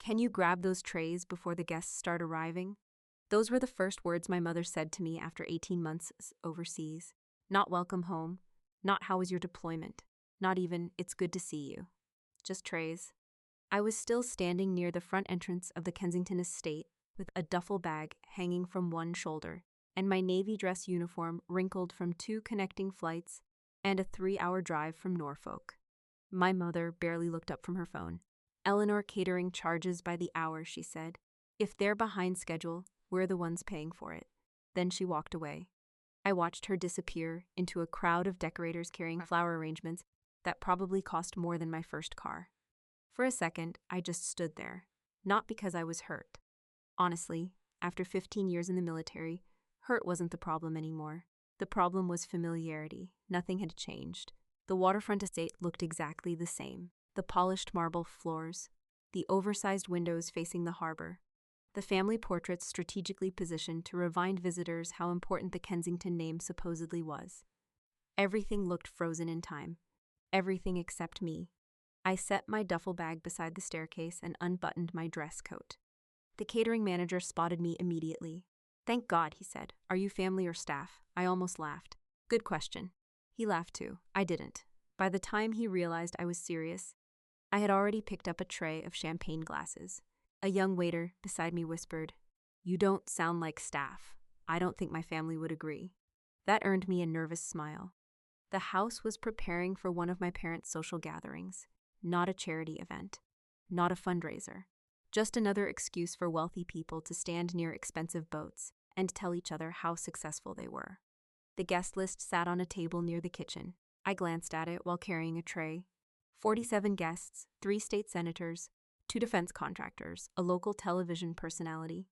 Can you grab those trays before the guests start arriving? Those were the first words my mother said to me after 18 months overseas. Not welcome home, not how was your deployment, not even it's good to see you. Just trays. I was still standing near the front entrance of the Kensington estate with a duffel bag hanging from one shoulder and my navy dress uniform wrinkled from 2 connecting flights and a 3-hour drive from Norfolk. My mother barely looked up from her phone. Eleanor catering charges by the hour, she said. If they're behind schedule, we're the ones paying for it. Then she walked away. I watched her disappear into a crowd of decorators carrying flower arrangements that probably cost more than my first car. For a second, I just stood there, not because I was hurt. Honestly, after 15 years in the military, hurt wasn't the problem anymore. The problem was familiarity. Nothing had changed. The waterfront estate looked exactly the same. The polished marble floors, the oversized windows facing the harbor, the family portraits strategically positioned to remind visitors how important the Kensington name supposedly was. Everything looked frozen in time. Everything except me. I set my duffel bag beside the staircase and unbuttoned my dress coat. The catering manager spotted me immediately. "Thank God," he said. "Are you family or staff?" I almost laughed. "Good question." He laughed too. I didn't. By the time he realized I was serious, I had already picked up a tray of champagne glasses. A young waiter beside me whispered, "You don't sound like staff. I don't think my family would agree." That earned me a nervous smile. The house was preparing for one of my parents' social gatherings, not a charity event, not a fundraiser, just another excuse for wealthy people to stand near expensive boats and tell each other how successful they were. The guest list sat on a table near the kitchen. I glanced at it while carrying a tray. 47 guests, 3 state senators, 2 defense contractors, a local television personality,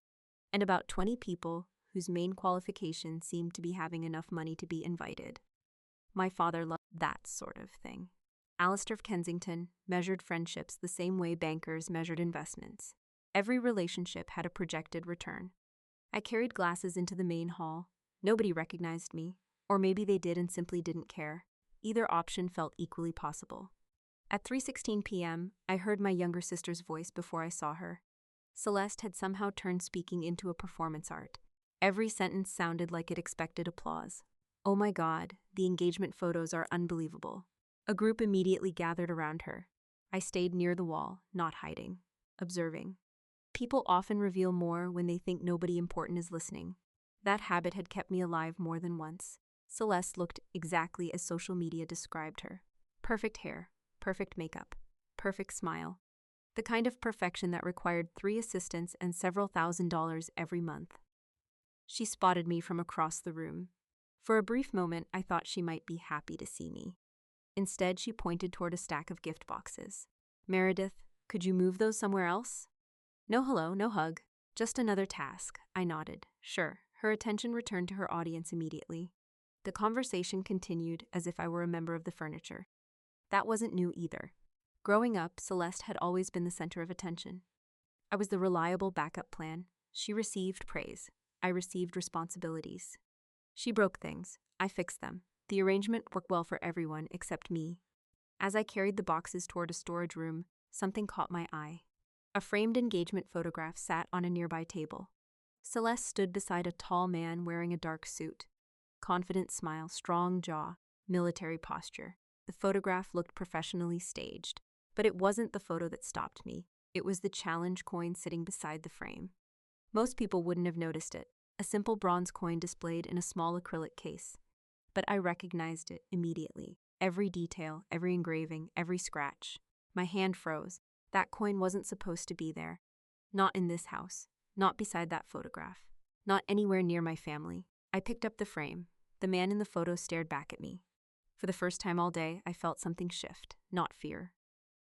and about 20 people whose main qualification seemed to be having enough money to be invited. My father loved that sort of thing. Alistair of Kensington measured friendships the same way bankers measured investments. Every relationship had a projected return. I carried glasses into the main hall. Nobody recognized me, or maybe they did and simply didn't care. Either option felt equally possible. At 3:16 p.m., I heard my younger sister's voice before I saw her. Celeste had somehow turned speaking into a performance art. Every sentence sounded like it expected applause. "Oh my God, the engagement photos are unbelievable." A group immediately gathered around her. I stayed near the wall, not hiding, observing. People often reveal more when they think nobody important is listening. That habit had kept me alive more than once. Celeste looked exactly as social media described her. Perfect hair, perfect makeup, perfect smile. The kind of perfection that required 3 assistants and several $1,000s every month. She spotted me from across the room. For a brief moment, I thought she might be happy to see me. Instead, she pointed toward a stack of gift boxes. "Meredith, could you move those somewhere else?" "No hello, no hug. Just another task." I nodded. Sure. Her attention returned to her audience immediately. The conversation continued as if I were a member of the furniture. That wasn't new either. Growing up, Celeste had always been the center of attention. I was the reliable backup plan. She received praise. I received responsibilities. She broke things. I fixed them. The arrangement worked well for everyone except me. As I carried the boxes toward a storage room, something caught my eye. A framed engagement photograph sat on a nearby table. Celeste stood beside a tall man wearing a dark suit. Confident smile, strong jaw, military posture. The photograph looked professionally staged. But it wasn't the photo that stopped me. It was the challenge coin sitting beside the frame. Most people wouldn't have noticed it. A simple bronze coin displayed in a small acrylic case. But I recognized it immediately. Every detail, every engraving, every scratch. My hand froze. That coin wasn't supposed to be there. Not in this house. Not beside that photograph. Not anywhere near my family. I picked up the frame. The man in the photo stared back at me. For the first time all day, I felt something shift. Not fear.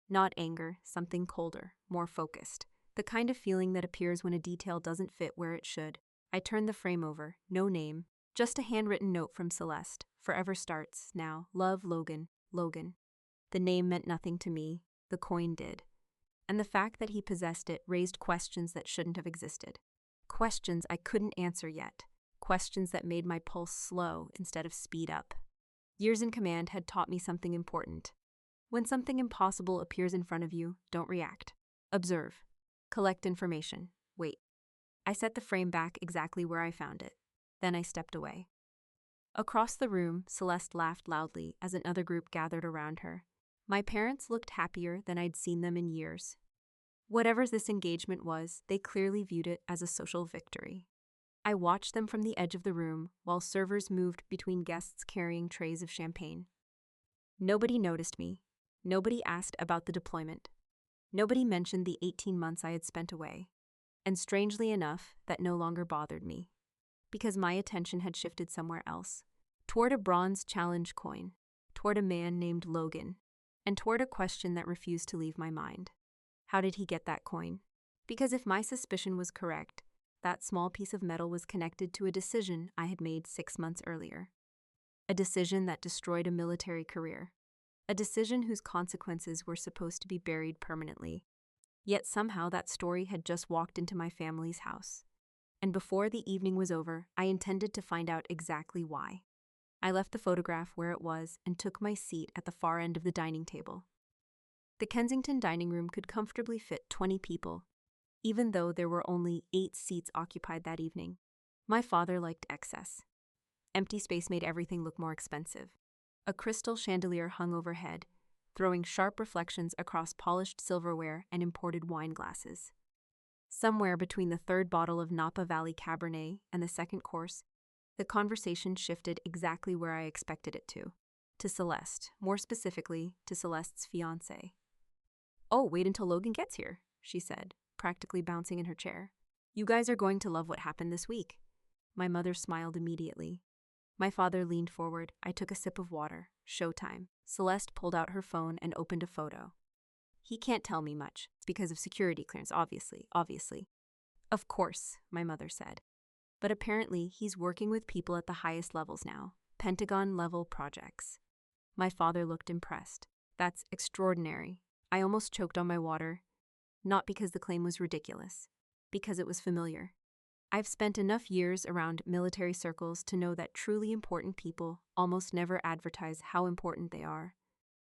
Not anger. Something colder, more focused. The kind of feeling that appears when a detail doesn't fit where it should. I turned the frame over. No name. Just a handwritten note from Celeste. "Forever starts now. Love, Logan. Logan." The name meant nothing to me. The coin did. And the fact that he possessed it raised questions that shouldn't have existed. Questions I couldn't answer yet. Questions that made my pulse slow instead of speed up. Years in command had taught me something important. When something impossible appears in front of you, don't react. Observe. Collect information. Wait. I set the frame back exactly where I found it. Then I stepped away. Across the room, Celeste laughed loudly as another group gathered around her. My parents looked happier than I'd seen them in years. Whatever this engagement was, they clearly viewed it as a social victory. I watched them from the edge of the room while servers moved between guests carrying trays of champagne. Nobody noticed me. Nobody asked about the deployment. Nobody mentioned the 18 months I had spent away. And strangely enough, that no longer bothered me. Because my attention had shifted somewhere else. Toward a bronze challenge coin. Toward a man named Logan. And toward a question that refused to leave my mind. How did he get that coin? Because if my suspicion was correct, that small piece of metal was connected to a decision I had made 6 months earlier. A decision that destroyed a military career. A decision whose consequences were supposed to be buried permanently. Yet somehow that story had just walked into my family's house. And before the evening was over, I intended to find out exactly why. I left the photograph where it was and took my seat at the far end of the dining table. The Kensington dining room could comfortably fit 20 people, even though there were only 8 seats occupied that evening. My father liked excess. Empty space made everything look more expensive. A crystal chandelier hung overhead, throwing sharp reflections across polished silverware and imported wine glasses. Somewhere between the third bottle of Napa Valley Cabernet and the second course, the conversation shifted exactly where I expected it to Celeste, more specifically to Celeste's fiancé. "Oh, wait until Logan gets here," she said, practically bouncing in her chair. "You guys are going to love what happened this week." My mother smiled immediately. My father leaned forward. I took a sip of water. Showtime. Celeste pulled out her phone and opened a photo. "He can't tell me much. It's because of security clearance, obviously. "Of course," my mother said. "But apparently he's working with people at the highest levels now. Pentagon-level projects." My father looked impressed. "That's extraordinary." I almost choked on my water. Not because the claim was ridiculous. Because it was familiar. I've spent enough years around military circles to know that truly important people almost never advertise how important they are.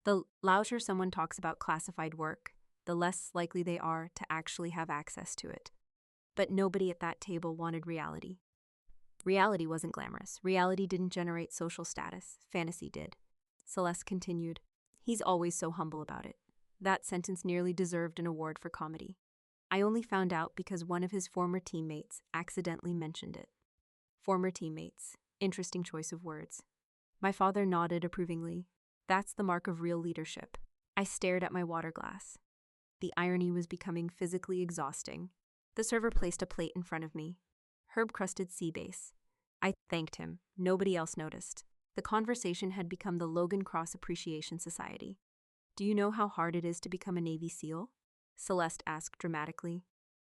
The louder someone talks about classified work, the less likely they are to actually have access to it. But nobody at that table wanted reality. Reality wasn't glamorous. Reality didn't generate social status. Fantasy did. Celeste continued. "He's always so humble about it." That sentence nearly deserved an award for comedy. I only found out because one of his former teammates accidentally mentioned it. Former teammates. Interesting choice of words. My father nodded approvingly. That's the mark of real leadership. I stared at my water glass. The irony was becoming physically exhausting. The server placed a plate in front of me. Herb-crusted sea bass. I thanked him. Nobody else noticed. The conversation had become the Logan Cross Appreciation Society. "Do you know how hard it is to become a Navy SEAL?" Celeste asked dramatically.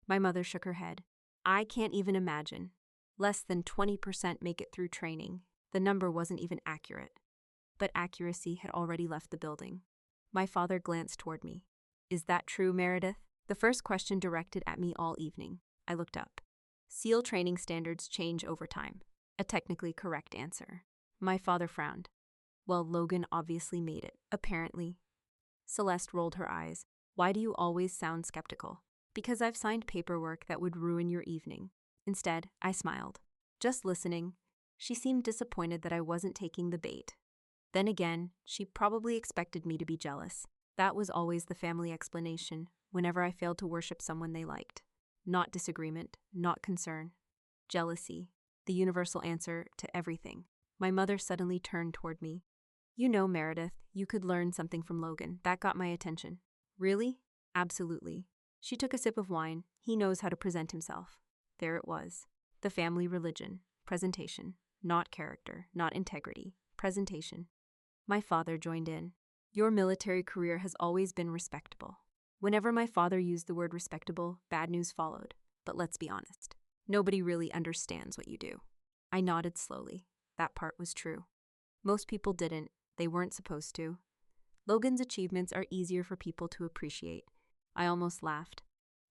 My mother shook her head. "I can't even imagine. Less than 20% make it through training." The number wasn't even accurate. But accuracy had already left the building. My father glanced toward me. "Is that true, Meredith?" The first question directed at me all evening. I looked up. "SEAL training standards change over time." A technically correct answer. My father frowned. "Well, Logan obviously made it, apparently." Celeste rolled her eyes. "Why do you always sound skeptical?" "Because I've signed paperwork that would ruin your evening." Instead, I smiled. Just listening. She seemed disappointed that I wasn't taking the bait. Then again, she probably expected me to be jealous. That was always the family explanation whenever I failed to worship someone they liked. Not disagreement, not concern. Jealousy, the universal answer to everything. My mother suddenly turned toward me. "You know, Meredith, you could learn something from Logan." That got my attention. "Really?" "Absolutely." She took a sip of wine. "He knows how to present himself." There it was. The family religion. Presentation. Not character, not integrity. Presentation. My father joined in. "Your military career has always been respectable." Whenever my father used the word respectable, bad news followed. But let's be honest. Nobody really understands what you do. I nodded slowly. That part was true. Most people didn't. They weren't supposed to. Logan's achievements are easier for people to appreciate. I almost laughed.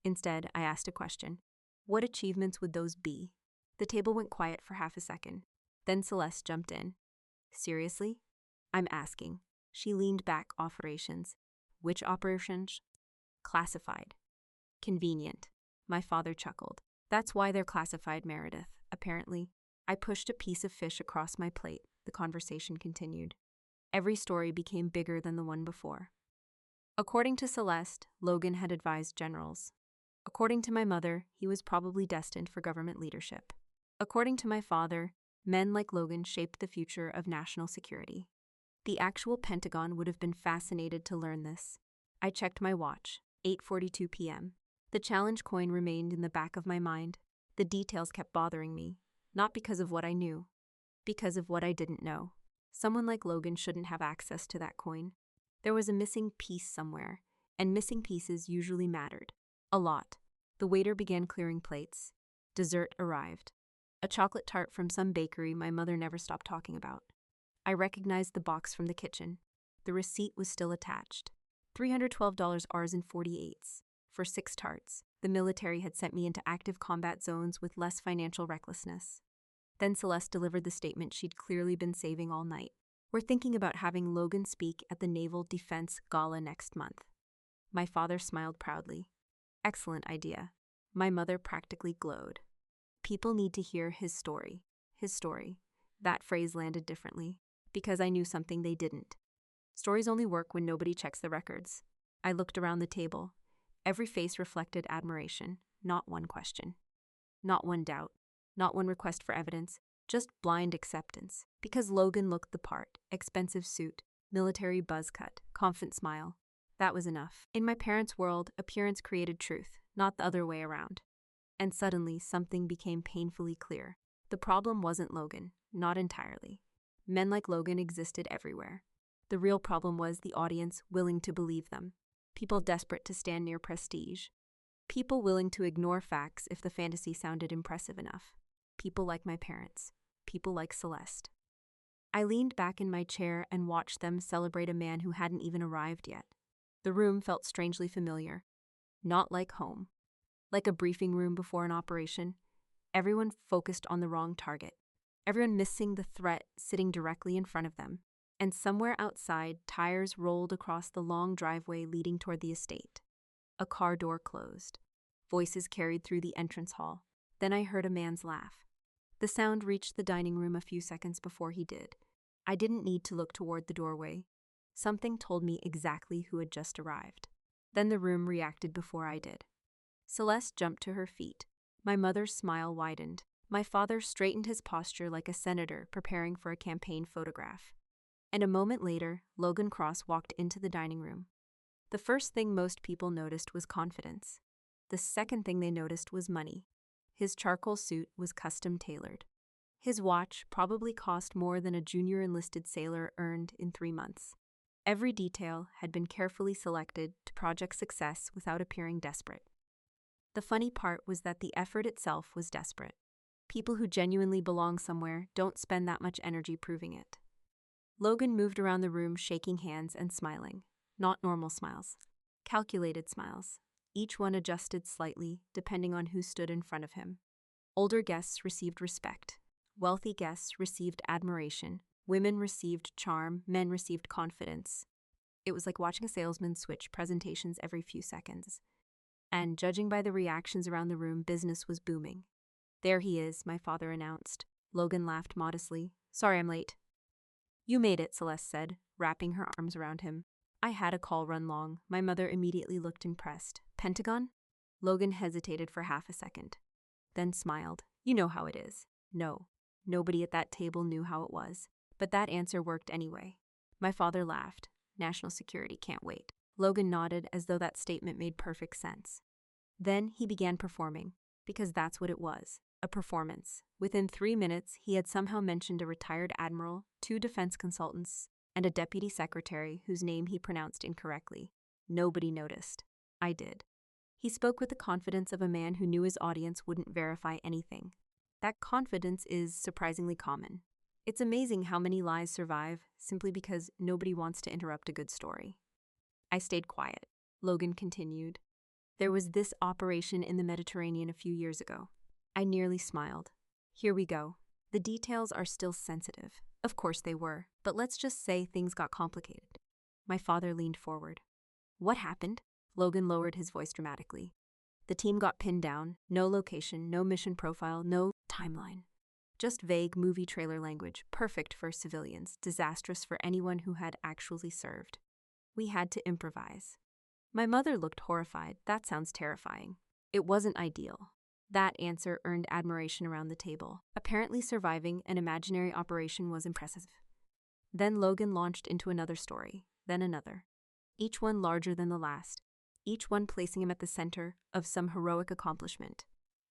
Instead, I asked a question. What achievements would those be? The table went quiet for half a second. Then Celeste jumped in. "Seriously?" "I'm asking." She leaned back. "Operations." "Which operations?" "Classified." "Convenient." My father chuckled. That's why they're classified, Meredith, apparently. I pushed a piece of fish across my plate. The conversation continued. Every story became bigger than the one before. According to Celeste, Logan had advised generals. According to my mother, he was probably destined for government leadership. According to my father, men like Logan shaped the future of national security. The actual Pentagon would have been fascinated to learn this. I checked my watch, 8:42 p.m. The challenge coin remained in the back of my mind. The details kept bothering me, not because of what I knew, because of what I didn't know. Someone like Logan shouldn't have access to that coin. There was a missing piece somewhere, and missing pieces usually mattered. A lot. The waiter began clearing plates. Dessert arrived. A chocolate tart from some bakery my mother never stopped talking about. I recognized the box from the kitchen. The receipt was still attached. $312 Rs and 48s. For 6 tarts. The military had sent me into active combat zones with less financial recklessness. Then Celeste delivered the statement she'd clearly been saving all night. We're thinking about having Logan speak at the Naval Defense Gala next month. My father smiled proudly. Excellent idea. My mother practically glowed. People need to hear his story. His story. That phrase landed differently, because I knew something they didn't. Stories only work when nobody checks the records. I looked around the table. Every face reflected admiration, not one question. Not one doubt. Not one request for evidence. Just blind acceptance. Because Logan looked the part. Expensive suit, military buzz cut, confident smile. That was enough. In my parents' world, appearance created truth, not the other way around. And suddenly, something became painfully clear. The problem wasn't Logan, not entirely. Men like Logan existed everywhere. The real problem was the audience willing to believe them. People desperate to stand near prestige. People willing to ignore facts if the fantasy sounded impressive enough. People like my parents. People like Celeste. I leaned back in my chair and watched them celebrate a man who hadn't even arrived yet. The room felt strangely familiar. Not like home. Like a briefing room before an operation. Everyone focused on the wrong target. Everyone missing the threat sitting directly in front of them. And somewhere outside, tires rolled across the long driveway leading toward the estate. A car door closed. Voices carried through the entrance hall. Then I heard a man's laugh. The sound reached the dining room a few seconds before he did. I didn't need to look toward the doorway. Something told me exactly who had just arrived. Then the room reacted before I did. Celeste jumped to her feet. My mother's smile widened. My father straightened his posture like a senator preparing for a campaign photograph. And a moment later, Logan Cross walked into the dining room. The first thing most people noticed was confidence. The second thing they noticed was money. His charcoal suit was custom tailored. His watch probably cost more than a junior enlisted sailor earned in 3 months. Every detail had been carefully selected to project success without appearing desperate. The funny part was that the effort itself was desperate. People who genuinely belong somewhere don't spend that much energy proving it. Logan moved around the room shaking hands and smiling. Not normal smiles. Calculated smiles. Each one adjusted slightly, depending on who stood in front of him. Older guests received respect. Wealthy guests received admiration. Women received charm. Men received confidence. It was like watching a salesman switch presentations every few seconds. And judging by the reactions around the room, business was booming. There he is, my father announced. Logan laughed modestly. Sorry I'm late. You made it, Celeste said, wrapping her arms around him. I had a call run long. My mother immediately looked impressed. Pentagon? Logan hesitated for half a second, then smiled. You know how it is. No, nobody at that table knew how it was. But that answer worked anyway. My father laughed. National security can't wait. Logan nodded as though that statement made perfect sense. Then he began performing, because that's what it was, a performance. Within 3 minutes, he had somehow mentioned a retired admiral, 2 defense consultants, and a deputy secretary whose name he pronounced incorrectly. Nobody noticed. I did. He spoke with the confidence of a man who knew his audience wouldn't verify anything. That confidence is surprisingly common. It's amazing how many lies survive simply because nobody wants to interrupt a good story. I stayed quiet. Logan continued. There was this operation in the Mediterranean a few years ago. I nearly smiled. Here we go. The details are still sensitive. Of course they were, but let's just say things got complicated. My father leaned forward. What happened? Logan lowered his voice dramatically. The team got pinned down. No location, no mission profile, no timeline. Just vague movie trailer language, perfect for civilians, disastrous for anyone who had actually served. We had to improvise. My mother looked horrified. That sounds terrifying. It wasn't ideal. That answer earned admiration around the table. Apparently surviving an imaginary operation was impressive. Then Logan launched into another story, then another. Each one larger than the last, each one placing him at the center of some heroic accomplishment.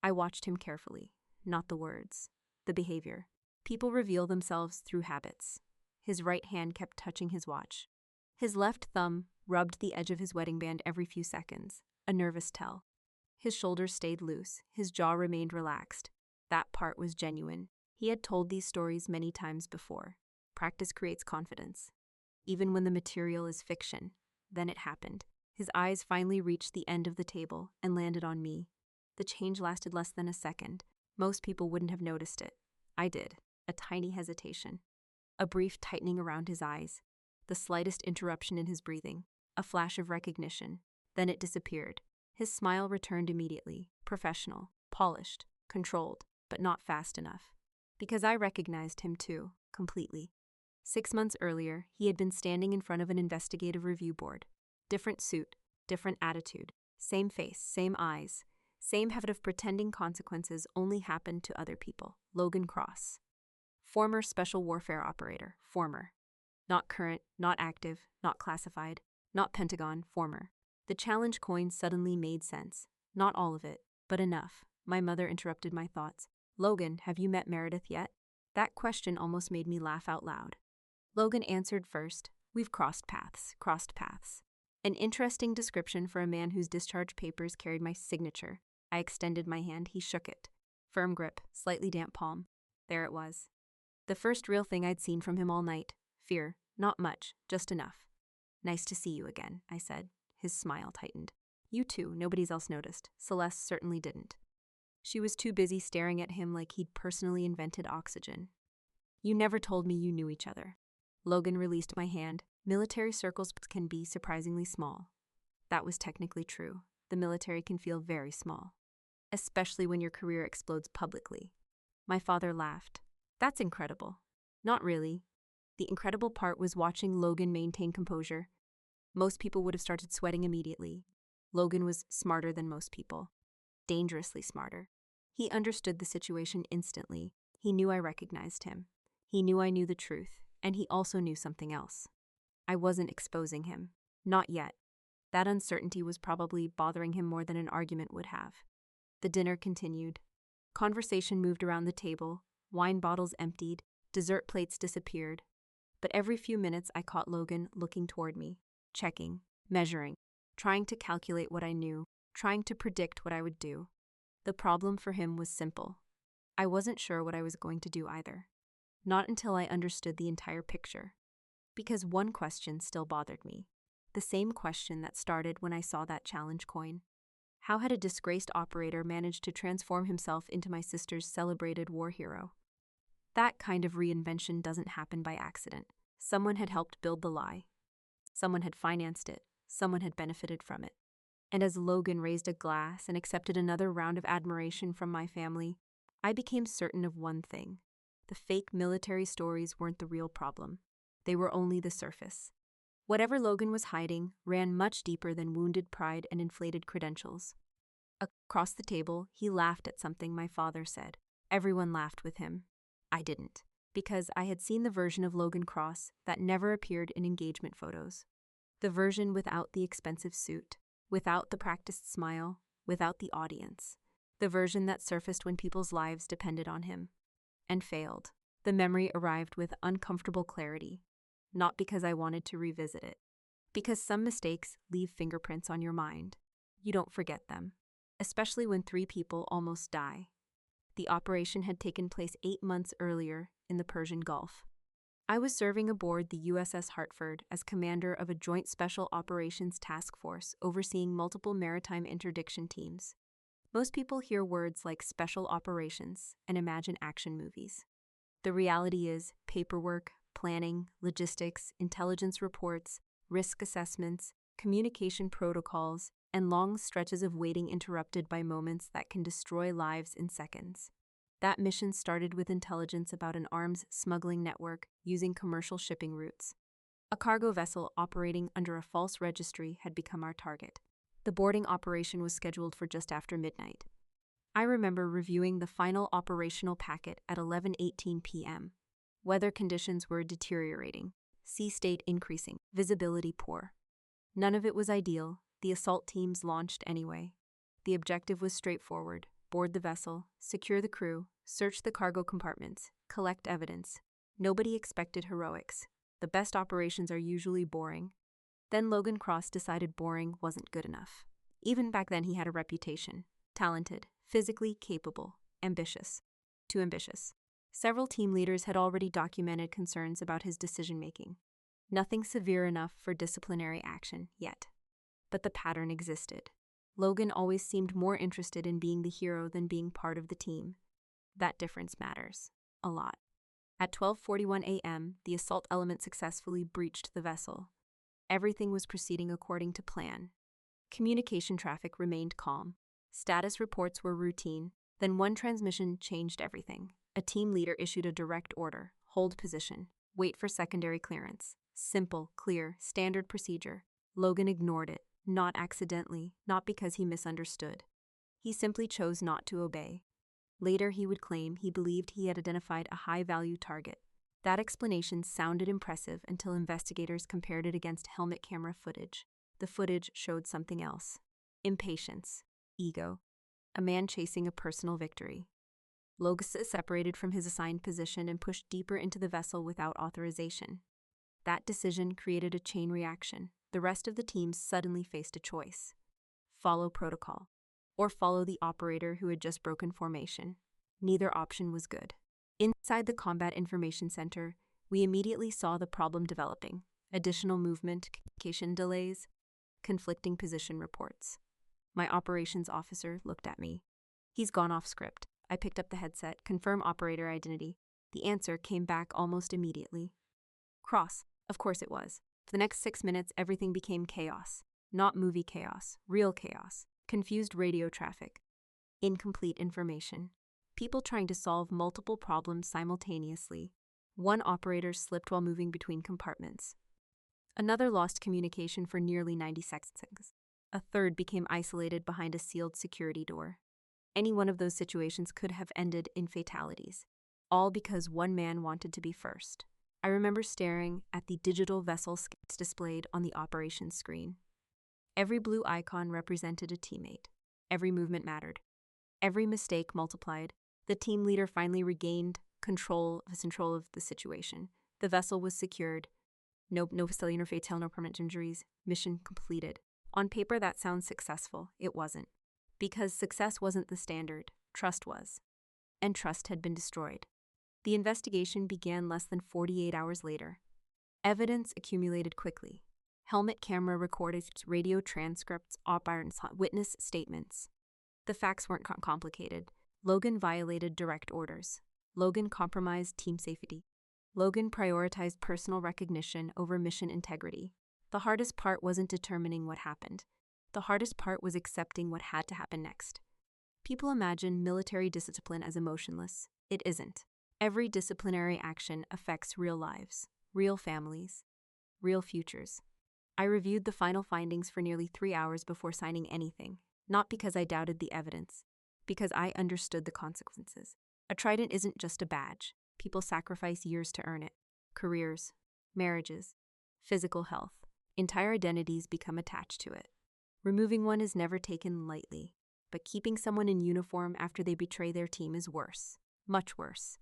I watched him carefully, not the words, the behavior. People reveal themselves through habits. His right hand kept touching his watch. His left thumb rubbed the edge of his wedding band every few seconds, a nervous tell. His shoulders stayed loose, his jaw remained relaxed. That part was genuine. He had told these stories many times before. Practice creates confidence. Even when the material is fiction. Then it happened. His eyes finally reached the end of the table and landed on me. The change lasted less than a second. Most people wouldn't have noticed it. I did. A tiny hesitation. A brief tightening around his eyes. The slightest interruption in his breathing. A flash of recognition. Then it disappeared. His smile returned immediately. Professional, polished, controlled, but not fast enough. Because I recognized him too, completely. 6 months earlier, he had been standing in front of an investigative review board. Different suit, different attitude, same face, same eyes, same habit of pretending consequences only happened to other people. Logan Cross. Former special warfare operator, former. Not current, not active, not classified, not Pentagon, former. The challenge coin suddenly made sense. Not all of it, but enough. My mother interrupted my thoughts. Logan, have you met Meredith yet? That question almost made me laugh out loud. Logan answered first. We've crossed paths, crossed paths. An interesting description for a man whose discharge papers carried my signature. I extended my hand, he shook it. Firm grip, slightly damp palm. There it was. The first real thing I'd seen from him all night. Fear, not much, just enough. Nice to see you again, I said. His smile tightened. You too, nobody else noticed. Celeste certainly didn't. She was too busy staring at him like he'd personally invented oxygen. You never told me you knew each other. Logan released my hand. Military circles can be surprisingly small. That was technically true. The military can feel very small. Especially when your career explodes publicly. My father laughed. That's incredible. Not really. The incredible part was watching Logan maintain composure. Most people would have started sweating immediately. Logan was smarter than most people. Dangerously smarter. He understood the situation instantly. He knew I recognized him. He knew I knew the truth, and he also knew something else. I wasn't exposing him. Not yet. That uncertainty was probably bothering him more than an argument would have. The dinner continued. Conversation moved around the table. Wine bottles emptied. Dessert plates disappeared. But every few minutes I caught Logan looking toward me. Checking, measuring, trying to calculate what I knew, trying to predict what I would do. The problem for him was simple. I wasn't sure what I was going to do either. Not until I understood the entire picture. Because one question still bothered me. The same question that started when I saw that challenge coin. How had a disgraced operator managed to transform himself into my sister's celebrated war hero? That kind of reinvention doesn't happen by accident. Someone had helped build the lie. Someone had financed it. Someone had benefited from it. And as Logan raised a glass and accepted another round of admiration from my family, I became certain of one thing. The fake military stories weren't the real problem. They were only the surface. Whatever Logan was hiding ran much deeper than wounded pride and inflated credentials. Across the table, he laughed at something my father said. Everyone laughed with him. I didn't. Because I had seen the version of Logan Cross that never appeared in engagement photos. The version without the expensive suit, without the practiced smile, without the audience. The version that surfaced when people's lives depended on him. And failed. The memory arrived with uncomfortable clarity. Not because I wanted to revisit it. Because some mistakes leave fingerprints on your mind. You don't forget them. Especially when 3 people almost die. The operation had taken place 8 months earlier in the Persian Gulf. I was serving aboard the USS Hartford as commander of a joint special operations task force overseeing multiple maritime interdiction teams. Most people hear words like special operations and imagine action movies. The reality is paperwork, planning, logistics, intelligence reports, risk assessments, communication protocols, and long stretches of waiting interrupted by moments that can destroy lives in seconds. That mission started with intelligence about an arms smuggling network using commercial shipping routes. A cargo vessel operating under a false registry had become our target. The boarding operation was scheduled for just after midnight. I remember reviewing the final operational packet at 11:18 p.m. Weather conditions were deteriorating, sea state increasing, visibility poor. None of it was ideal. The assault teams launched anyway. The objective was straightforward: board the vessel, secure the crew, search the cargo compartments, collect evidence. Nobody expected heroics. The best operations are usually boring. Then Logan Cross decided boring wasn't good enough. Even back then he had a reputation. Talented, physically capable, ambitious. Too ambitious. Several team leaders had already documented concerns about his decision-making. Nothing severe enough for disciplinary action yet. But the pattern existed. Logan always seemed more interested in being the hero than being part of the team. That difference matters. A lot. At 12:41 a.m., the assault element successfully breached the vessel. Everything was proceeding according to plan. Communication traffic remained calm. Status reports were routine. Then one transmission changed everything. A team leader issued a direct order: hold position, wait for secondary clearance. Simple, clear, standard procedure. Logan ignored it, not accidentally, not because he misunderstood. He simply chose not to obey. Later he would claim he believed he had identified a high-value target. That explanation sounded impressive until investigators compared it against helmet camera footage. The footage showed something else. Impatience. Ego. A man chasing a personal victory. Logan separated from his assigned position and pushed deeper into the vessel without authorization. That decision created a chain reaction. The rest of the team suddenly faced a choice: follow protocol, or follow the operator who had just broken formation. Neither option was good. Inside the Combat Information Center, we immediately saw the problem developing: additional movement, communication delays, conflicting position reports. My operations officer looked at me. He's gone off script. I picked up the headset, confirm operator identity. The answer came back almost immediately. Cross. Of course it was. For the next 6 minutes, everything became chaos. Not movie chaos, real chaos. Confused radio traffic. Incomplete information. People trying to solve multiple problems simultaneously. One operator slipped while moving between compartments. Another lost communication for nearly 90 seconds. A third became isolated behind a sealed security door. Any one of those situations could have ended in fatalities, all because one man wanted to be first. I remember staring at the digital vessel skits displayed on the operations screen. Every blue icon represented a teammate. Every movement mattered. Every mistake multiplied. The team leader finally regained control of the situation. The vessel was secured. No cellular fatal, no permanent injuries. Mission completed. On paper, that sounds successful. It wasn't. Because success wasn't the standard. Trust was. And trust had been destroyed. The investigation began less than 48 hours later. Evidence accumulated quickly. Helmet camera recordings, radio transcripts, witness statements. The facts weren't complicated. Logan violated direct orders. Logan compromised team safety. Logan prioritized personal recognition over mission integrity. The hardest part wasn't determining what happened. The hardest part was accepting what had to happen next. People imagine military discipline as emotionless. It isn't. Every disciplinary action affects real lives, real families, real futures. I reviewed the final findings for nearly 3 hours before signing anything, not because I doubted the evidence, because I understood the consequences. A trident isn't just a badge. People sacrifice years to earn it. Careers, marriages, physical health. Entire identities become attached to it. Removing one is never taken lightly, but keeping someone in uniform after they betray their team is worse, much worse.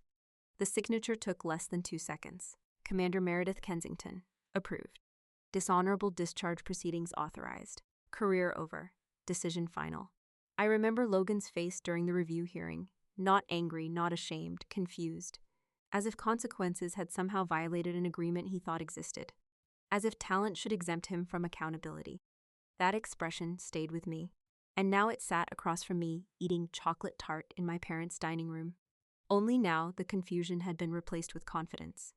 The signature took less than 2 seconds. Commander Meredith Kensington. Approved. Dishonorable discharge proceedings authorized. Career over. Decision final. I remember Logan's face during the review hearing. Not angry, not ashamed, confused. As if consequences had somehow violated an agreement he thought existed. As if talent should exempt him from accountability. That expression stayed with me. And now it sat across from me, eating chocolate tart in my parents' dining room. Only now the confusion had been replaced with confidence.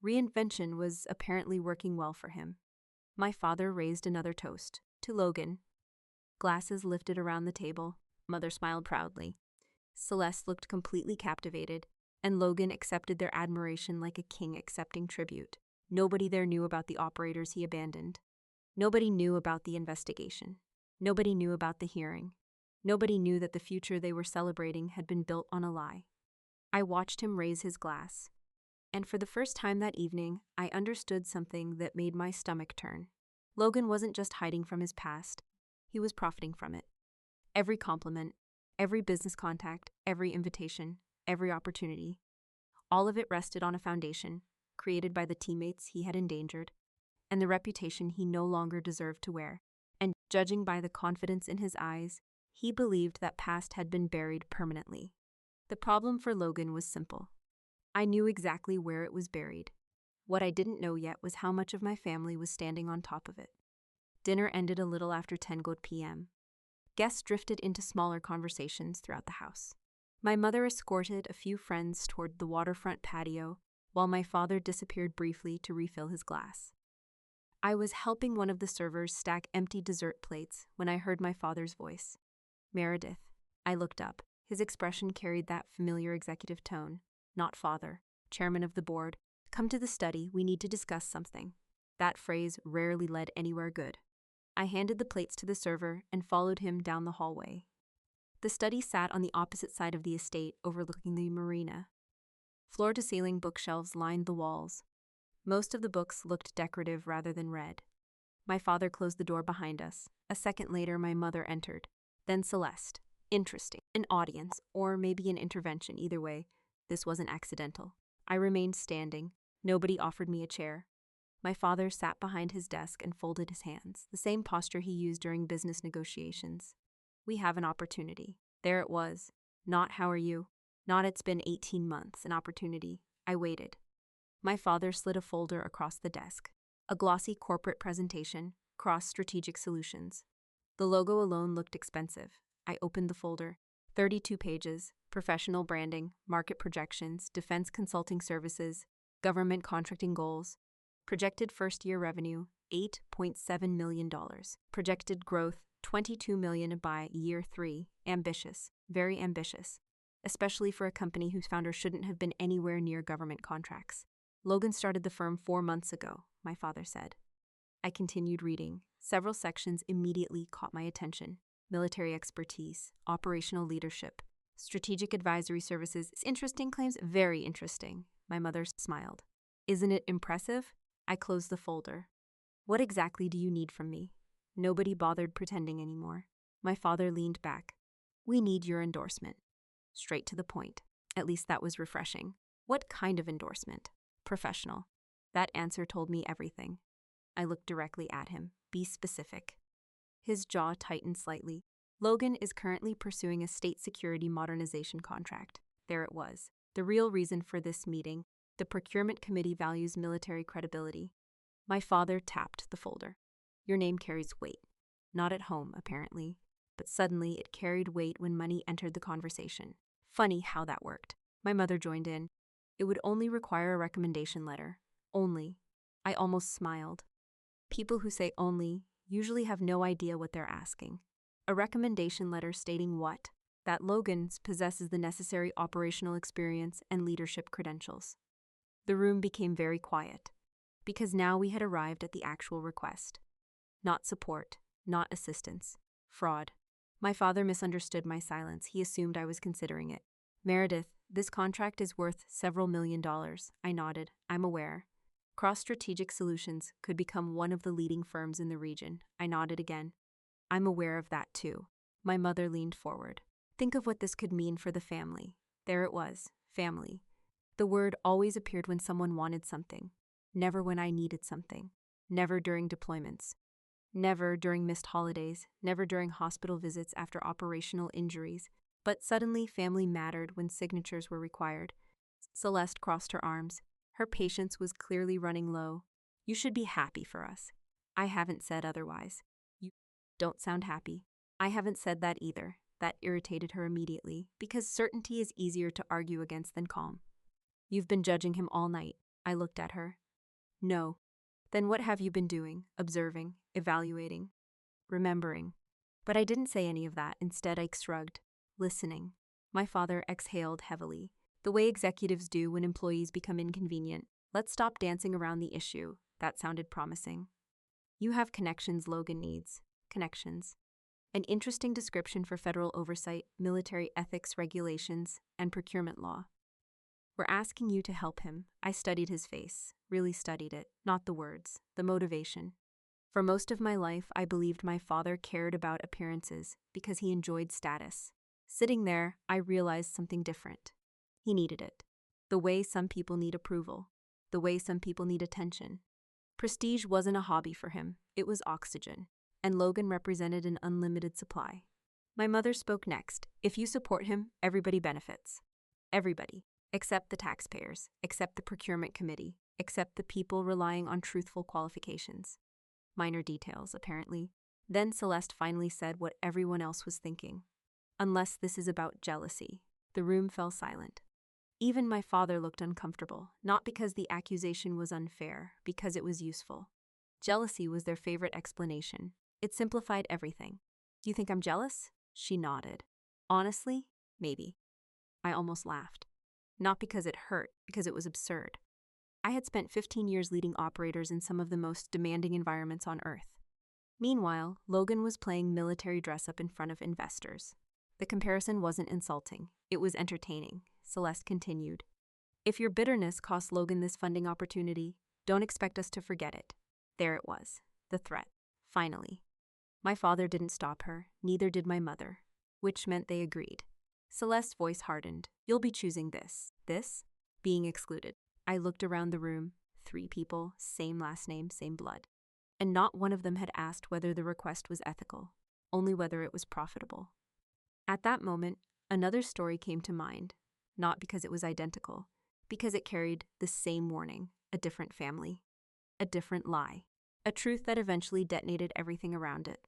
Reinvention was apparently working well for him. My father raised another toast, to Logan. Glasses lifted around the table. Mother smiled proudly. Celeste looked completely captivated, and Logan accepted their admiration like a king accepting tribute. Nobody there knew about the operators he abandoned. Nobody knew about the investigation. Nobody knew about the hearing. Nobody knew that the future they were celebrating had been built on a lie. I watched him raise his glass, and for the first time that evening, I understood something that made my stomach turn. Logan wasn't just hiding from his past, he was profiting from it. Every compliment, every business contact, every invitation, every opportunity, all of it rested on a foundation created by the teammates he had endangered and the reputation he no longer deserved to wear. And judging by the confidence in his eyes, he believed that past had been buried permanently. The problem for Logan was simple. I knew exactly where it was buried. What I didn't know yet was how much of my family was standing on top of it. Dinner ended a little after 10 p.m. Guests drifted into smaller conversations throughout the house. My mother escorted a few friends toward the waterfront patio, while my father disappeared briefly to refill his glass. I was helping one of the servers stack empty dessert plates when I heard my father's voice. Meredith. I looked up. His expression carried that familiar executive tone. Not father, chairman of the board. Come to the study, we need to discuss something. That phrase rarely led anywhere good. I handed the plates to the server and followed him down the hallway. The study sat on the opposite side of the estate, overlooking the marina. Floor-to-ceiling bookshelves lined the walls. Most of the books looked decorative rather than read. My father closed the door behind us. A second later, my mother entered. Then Celeste. Interesting. An audience, or maybe an intervention, either way. This wasn't accidental. I remained standing. Nobody offered me a chair. My father sat behind his desk and folded his hands, the same posture he used during business negotiations. We have an opportunity. There it was. Not how are you? Not it's been 18 months, an opportunity. I waited. My father slid a folder across the desk. A glossy corporate presentation, Cross Strategic Solutions. The logo alone looked expensive. I opened the folder. 32 pages, professional branding, market projections, defense consulting services, government contracting goals, projected first-year revenue, $8.7 million, projected growth, $22 million by year 3, ambitious, very ambitious, especially for a company whose founder shouldn't have been anywhere near government contracts. Logan started the firm 4 months ago, my father said. I continued reading. Several sections immediately caught my attention. Military expertise, operational leadership, strategic advisory services. Interesting claims, very interesting. My mother smiled. Isn't it impressive? I closed the folder. What exactly do you need from me? Nobody bothered pretending anymore. My father leaned back. We need your endorsement. Straight to the point. At least that was refreshing. What kind of endorsement? Professional. That answer told me everything. I looked directly at him. Be specific. His jaw tightened slightly. Logan is currently pursuing a state security modernization contract. There it was. The real reason for this meeting. The procurement committee values military credibility. My father tapped the folder. Your name carries weight. Not at home, apparently, but suddenly it carried weight when money entered the conversation. Funny how that worked. My mother joined in. It would only require a recommendation letter. Only. I almost smiled. People who say only usually have no idea what they're asking. A recommendation letter stating what? That Logan possesses the necessary operational experience and leadership credentials. The room became very quiet, because now we had arrived at the actual request. Not support, not assistance. Fraud. My father misunderstood my silence. He assumed I was considering it. Meredith, this contract is worth several $1 million. I nodded. I'm aware. Cross Strategic Solutions could become one of the leading firms in the region. I nodded again. I'm aware of that too. My mother leaned forward. Think of what this could mean for the family. There it was, family. The word always appeared when someone wanted something. Never when I needed something. Never during deployments. Never during missed holidays. Never during hospital visits after operational injuries. But suddenly family mattered when signatures were required. Celeste crossed her arms. Her patience was clearly running low. You should be happy for us. I haven't said otherwise. You don't sound happy. I haven't said that either. That irritated her immediately, because certainty is easier to argue against than calm. You've been judging him all night. I looked at her. No. Then what have you been doing? Observing, evaluating, remembering. But I didn't say any of that. Instead, I shrugged, listening. My father exhaled heavily, the way executives do when employees become inconvenient. Let's stop dancing around the issue. That sounded promising. You have connections Logan needs. Connections. An interesting description for federal oversight, military ethics regulations, and procurement law. We're asking you to help him. I studied his face, really studied it, not the words, the motivation. For most of my life, I believed my father cared about appearances because he enjoyed status. Sitting there, I realized something different. He needed it. The way some people need approval. The way some people need attention. Prestige wasn't a hobby for him, it was oxygen. And Logan represented an unlimited supply. My mother spoke next. If you support him, everybody benefits. Everybody. Except the taxpayers, except the procurement committee, except the people relying on truthful qualifications. Minor details, apparently. Then Celeste finally said what everyone else was thinking. Unless this is about jealousy. The room fell silent. Even my father looked uncomfortable, not because the accusation was unfair, because it was useful. Jealousy was their favorite explanation. It simplified everything. Do you think I'm jealous? She nodded. Honestly, maybe. I almost laughed. Not because it hurt, because it was absurd. I had spent 15 years leading operators in some of the most demanding environments on Earth. Meanwhile, Logan was playing military dress-up in front of investors. The comparison wasn't insulting. It was entertaining. Celeste continued. If your bitterness cost Logan this funding opportunity, don't expect us to forget it. There it was. The threat. Finally. My father didn't stop her, neither did my mother, which meant they agreed. Celeste's voice hardened. You'll be choosing this. This? Being excluded. I looked around the room. 3 people, same last name, same blood. And not one of them had asked whether the request was ethical, only whether it was profitable. At that moment, another story came to mind, not because it was identical, because it carried the same warning, a different family, a different lie, a truth that eventually detonated everything around it.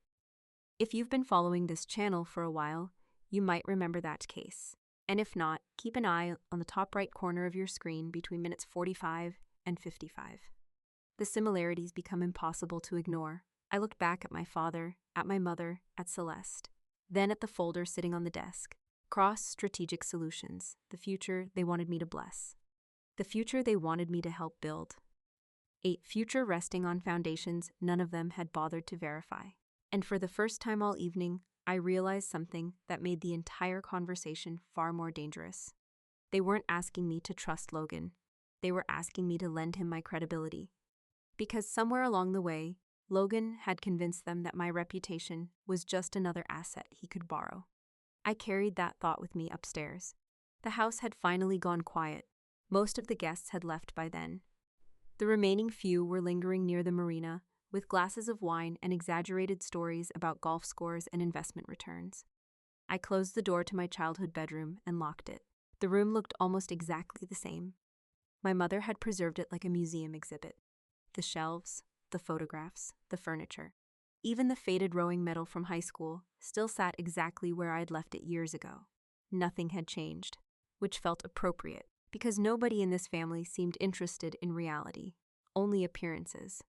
If you've been following this channel for a while, you might remember that case. And if not, keep an eye on the top right corner of your screen between minutes 45 and 55. The similarities become impossible to ignore. I looked back at my father, at my mother, at Celeste, then at the folder sitting on the desk. Cross Strategic Solutions, the future they wanted me to bless. The future they wanted me to help build. A future resting on foundations none of them had bothered to verify. And for the first time all evening, I realized something that made the entire conversation far more dangerous. They weren't asking me to trust Logan. They were asking me to lend him my credibility. Because somewhere along the way, Logan had convinced them that my reputation was just another asset he could borrow. I carried that thought with me upstairs. The house had finally gone quiet. Most of the guests had left by then. The remaining few were lingering near the marina, with glasses of wine and exaggerated stories about golf scores and investment returns. I closed the door to my childhood bedroom and locked it. The room looked almost exactly the same. My mother had preserved it like a museum exhibit. The shelves, the photographs, the furniture. Even the faded rowing medal from high school still sat exactly where I'd left it years ago. Nothing had changed, which felt appropriate, because nobody in this family seemed interested in reality, only appearances.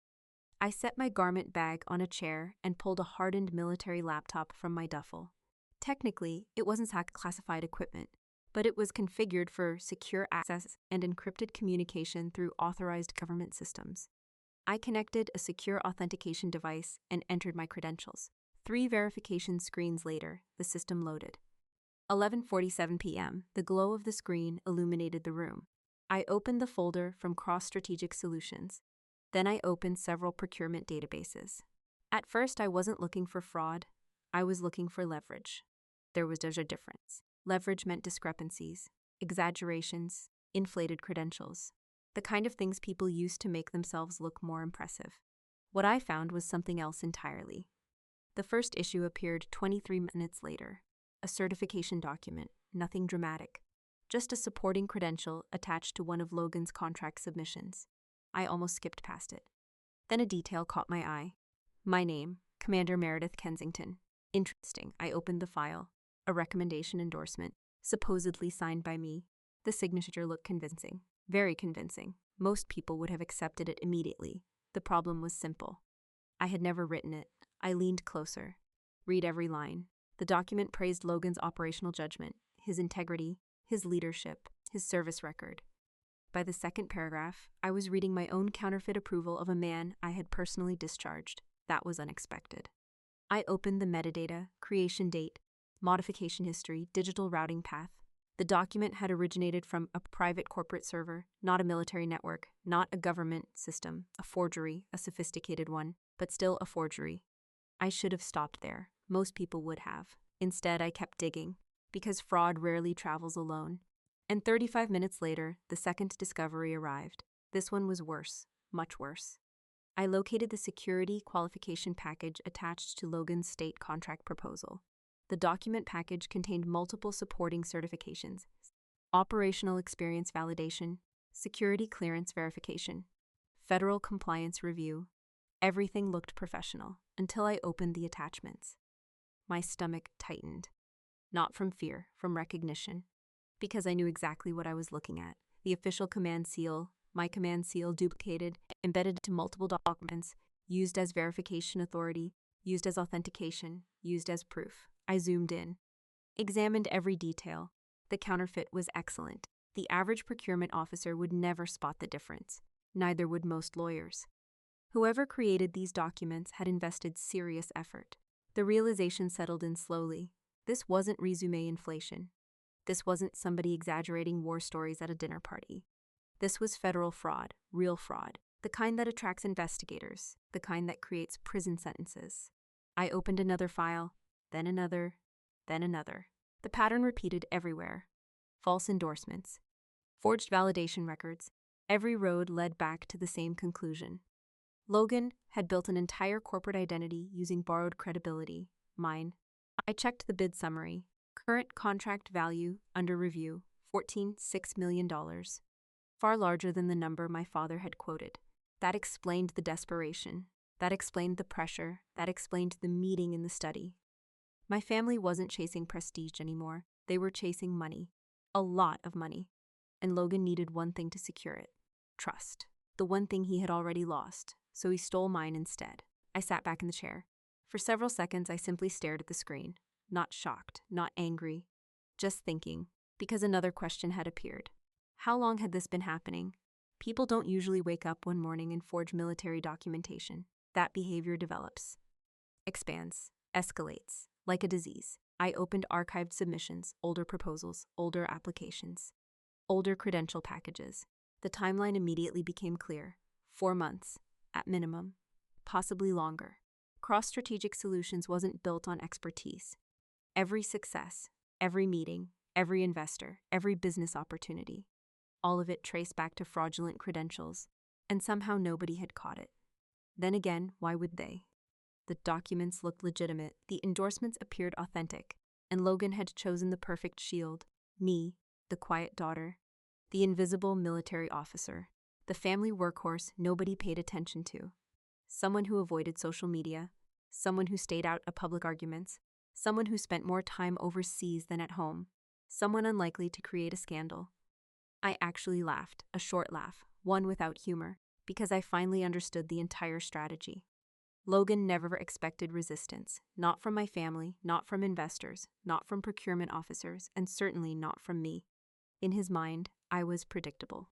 I set my garment bag on a chair and pulled a hardened military laptop from my duffel. Technically, it wasn't classified equipment, but it was configured for secure access and encrypted communication through authorized government systems. I connected a secure authentication device and entered my credentials. 3 verification screens later, the system loaded. 11:47 p.m., the glow of the screen illuminated the room. I opened the folder from Cross Strategic Solutions. Then I opened several procurement databases. At first, I wasn't looking for fraud. I was looking for leverage. There was a difference. Leverage meant discrepancies, exaggerations, inflated credentials, the kind of things people used to make themselves look more impressive. What I found was something else entirely. The first issue appeared 23 minutes later. A certification document, nothing dramatic. Just a supporting credential attached to one of Logan's contract submissions. I almost skipped past it. Then a detail caught my eye. My name, Commander Meredith Kensington. Interesting. I opened the file. A recommendation endorsement, supposedly signed by me. The signature looked convincing. Very convincing. Most people would have accepted it immediately. The problem was simple. I had never written it. I leaned closer. Read every line. The document praised Logan's operational judgment, his integrity, his leadership, his service record. By the second paragraph, I was reading my own counterfeit approval of a man I had personally discharged. That was unexpected. I opened the metadata, creation date, modification history, digital routing path. The document had originated from a private corporate server, not a military network, not a government system, a forgery, a sophisticated one, but still a forgery. I should have stopped there. Most people would have. Instead, I kept digging, because fraud rarely travels alone. And 35 minutes later, the second discovery arrived. This one was worse, much worse. I located the security qualification package attached to Logan's state contract proposal. The document package contained multiple supporting certifications: operational experience validation, security clearance verification, federal compliance review. Everything looked professional until I opened the attachments. My stomach tightened. Not from fear, from recognition. Because I knew exactly what I was looking at. The official command seal, my command seal duplicated, embedded to multiple documents, used as verification authority, used as authentication, used as proof. I zoomed in, examined every detail. The counterfeit was excellent. The average procurement officer would never spot the difference. Neither would most lawyers. Whoever created these documents had invested serious effort. The realization settled in slowly. This wasn't resume inflation. This wasn't somebody exaggerating war stories at a dinner party. This was federal fraud, real fraud, the kind that attracts investigators, the kind that creates prison sentences. I opened another file, then another, then another. The pattern repeated everywhere. False endorsements, forged validation records. Every road led back to the same conclusion. Logan had built an entire corporate identity using borrowed credibility, mine. I checked the bid summary. Current contract value, under review, $14.6 million. Far larger than the number my father had quoted. That explained the desperation. That explained the pressure. That explained the meeting in the study. My family wasn't chasing prestige anymore. They were chasing money. A lot of money. And Logan needed one thing to secure it. Trust. The one thing he had already lost. So he stole mine instead. I sat back in the chair. For several seconds, I simply stared at the screen. Not shocked, not angry. Just thinking. Because another question had appeared. How long had this been happening? People don't usually wake up one morning and forge military documentation. That behavior develops. Expands. Escalates. Like a disease. I opened archived submissions, older proposals, older applications, older credential packages. The timeline immediately became clear. 4 months, at minimum, possibly longer. Cross-strategic solutions wasn't built on expertise. Every success, every meeting, every investor, every business opportunity, all of it traced back to fraudulent credentials, and somehow nobody had caught it. Then again, why would they? The documents looked legitimate, the endorsements appeared authentic, and Logan had chosen the perfect shield. Me, the quiet daughter, the invisible military officer, the family workhorse nobody paid attention to. Someone who avoided social media, someone who stayed out of public arguments, someone who spent more time overseas than at home, someone unlikely to create a scandal. I actually laughed, a short laugh, one without humor, because I finally understood the entire strategy. Logan never expected resistance, not from my family, not from investors, not from procurement officers, and certainly not from me. In his mind, I was predictable.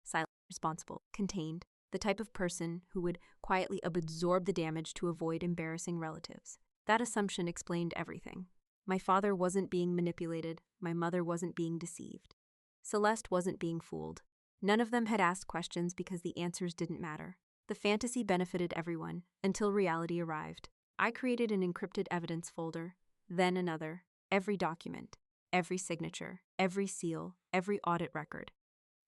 Silent, responsible, contained, the type of person who would quietly absorb the damage to avoid embarrassing relatives. That assumption explained everything. My father wasn't being manipulated, my mother wasn't being deceived. Celeste wasn't being fooled. None of them had asked questions because the answers didn't matter. The fantasy benefited everyone, until reality arrived. I created an encrypted evidence folder, then another, every document, every signature, every seal, every audit record,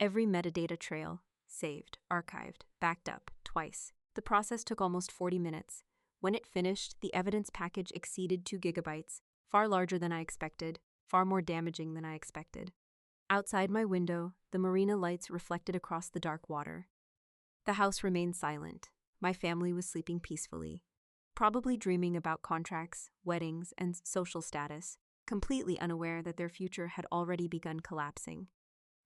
every metadata trail, saved, archived, backed up, twice. The process took almost 40 minutes. When it finished, the evidence package exceeded 2 gigabytes, far larger than I expected, far more damaging than I expected. Outside my window, the marina lights reflected across the dark water. The house remained silent. My family was sleeping peacefully, probably dreaming about contracts, weddings, and social status, completely unaware that their future had already begun collapsing.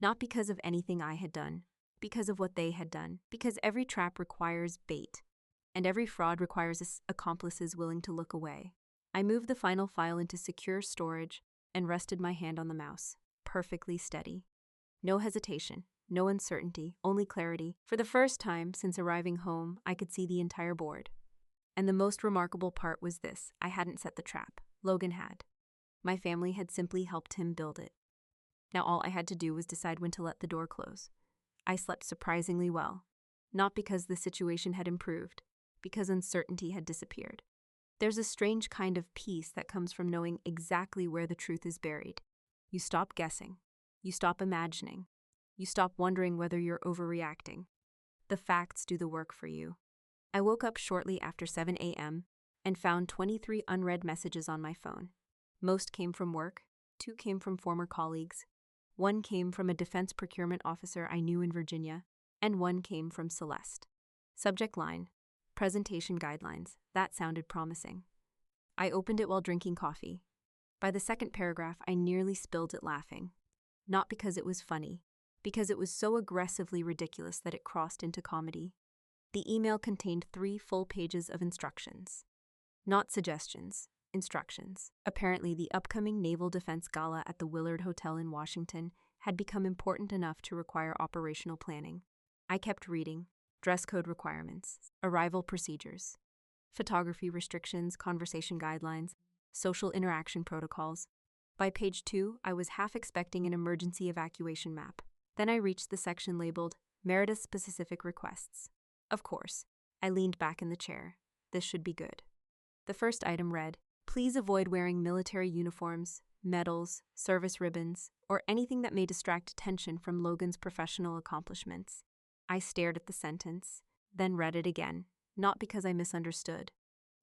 Not because of anything I had done, because of what they had done, because every trap requires bait, and every fraud requires accomplices willing to look away. I moved the final file into secure storage and rested my hand on the mouse, perfectly steady. No hesitation, no uncertainty, only clarity. For the first time since arriving home, I could see the entire board. And the most remarkable part was this: I hadn't set the trap. Logan had. My family had simply helped him build it. Now all I had to do was decide when to let the door close. I slept surprisingly well. Not because the situation had improved, because uncertainty had disappeared. There's a strange kind of peace that comes from knowing exactly where the truth is buried. You stop guessing. You stop imagining. You stop wondering whether you're overreacting. The facts do the work for you. I woke up shortly after 7 a.m. and found 23 unread messages on my phone. Most came from work, 2 came from former colleagues, 1 came from a defense procurement officer I knew in Virginia, and 1 came from Celeste. Subject line: presentation guidelines. That sounded promising. I opened it while drinking coffee. By the second paragraph, I nearly spilled it laughing. Not because it was funny, because it was so aggressively ridiculous that it crossed into comedy. The email contained 3 full pages of instructions. Not suggestions, instructions. Apparently, the upcoming Naval Defense Gala at the Willard Hotel in Washington had become important enough to require operational planning. I kept reading: dress code requirements, arrival procedures, photography restrictions, conversation guidelines, social interaction protocols. By page 2, I was half expecting an emergency evacuation map. Then I reached the section labeled Meredith's Specific Requests. Of course, I leaned back in the chair. This should be good. The first item read: please avoid wearing military uniforms, medals, service ribbons, or anything that may distract attention from Logan's professional accomplishments. I stared at the sentence, then read it again, not because I misunderstood,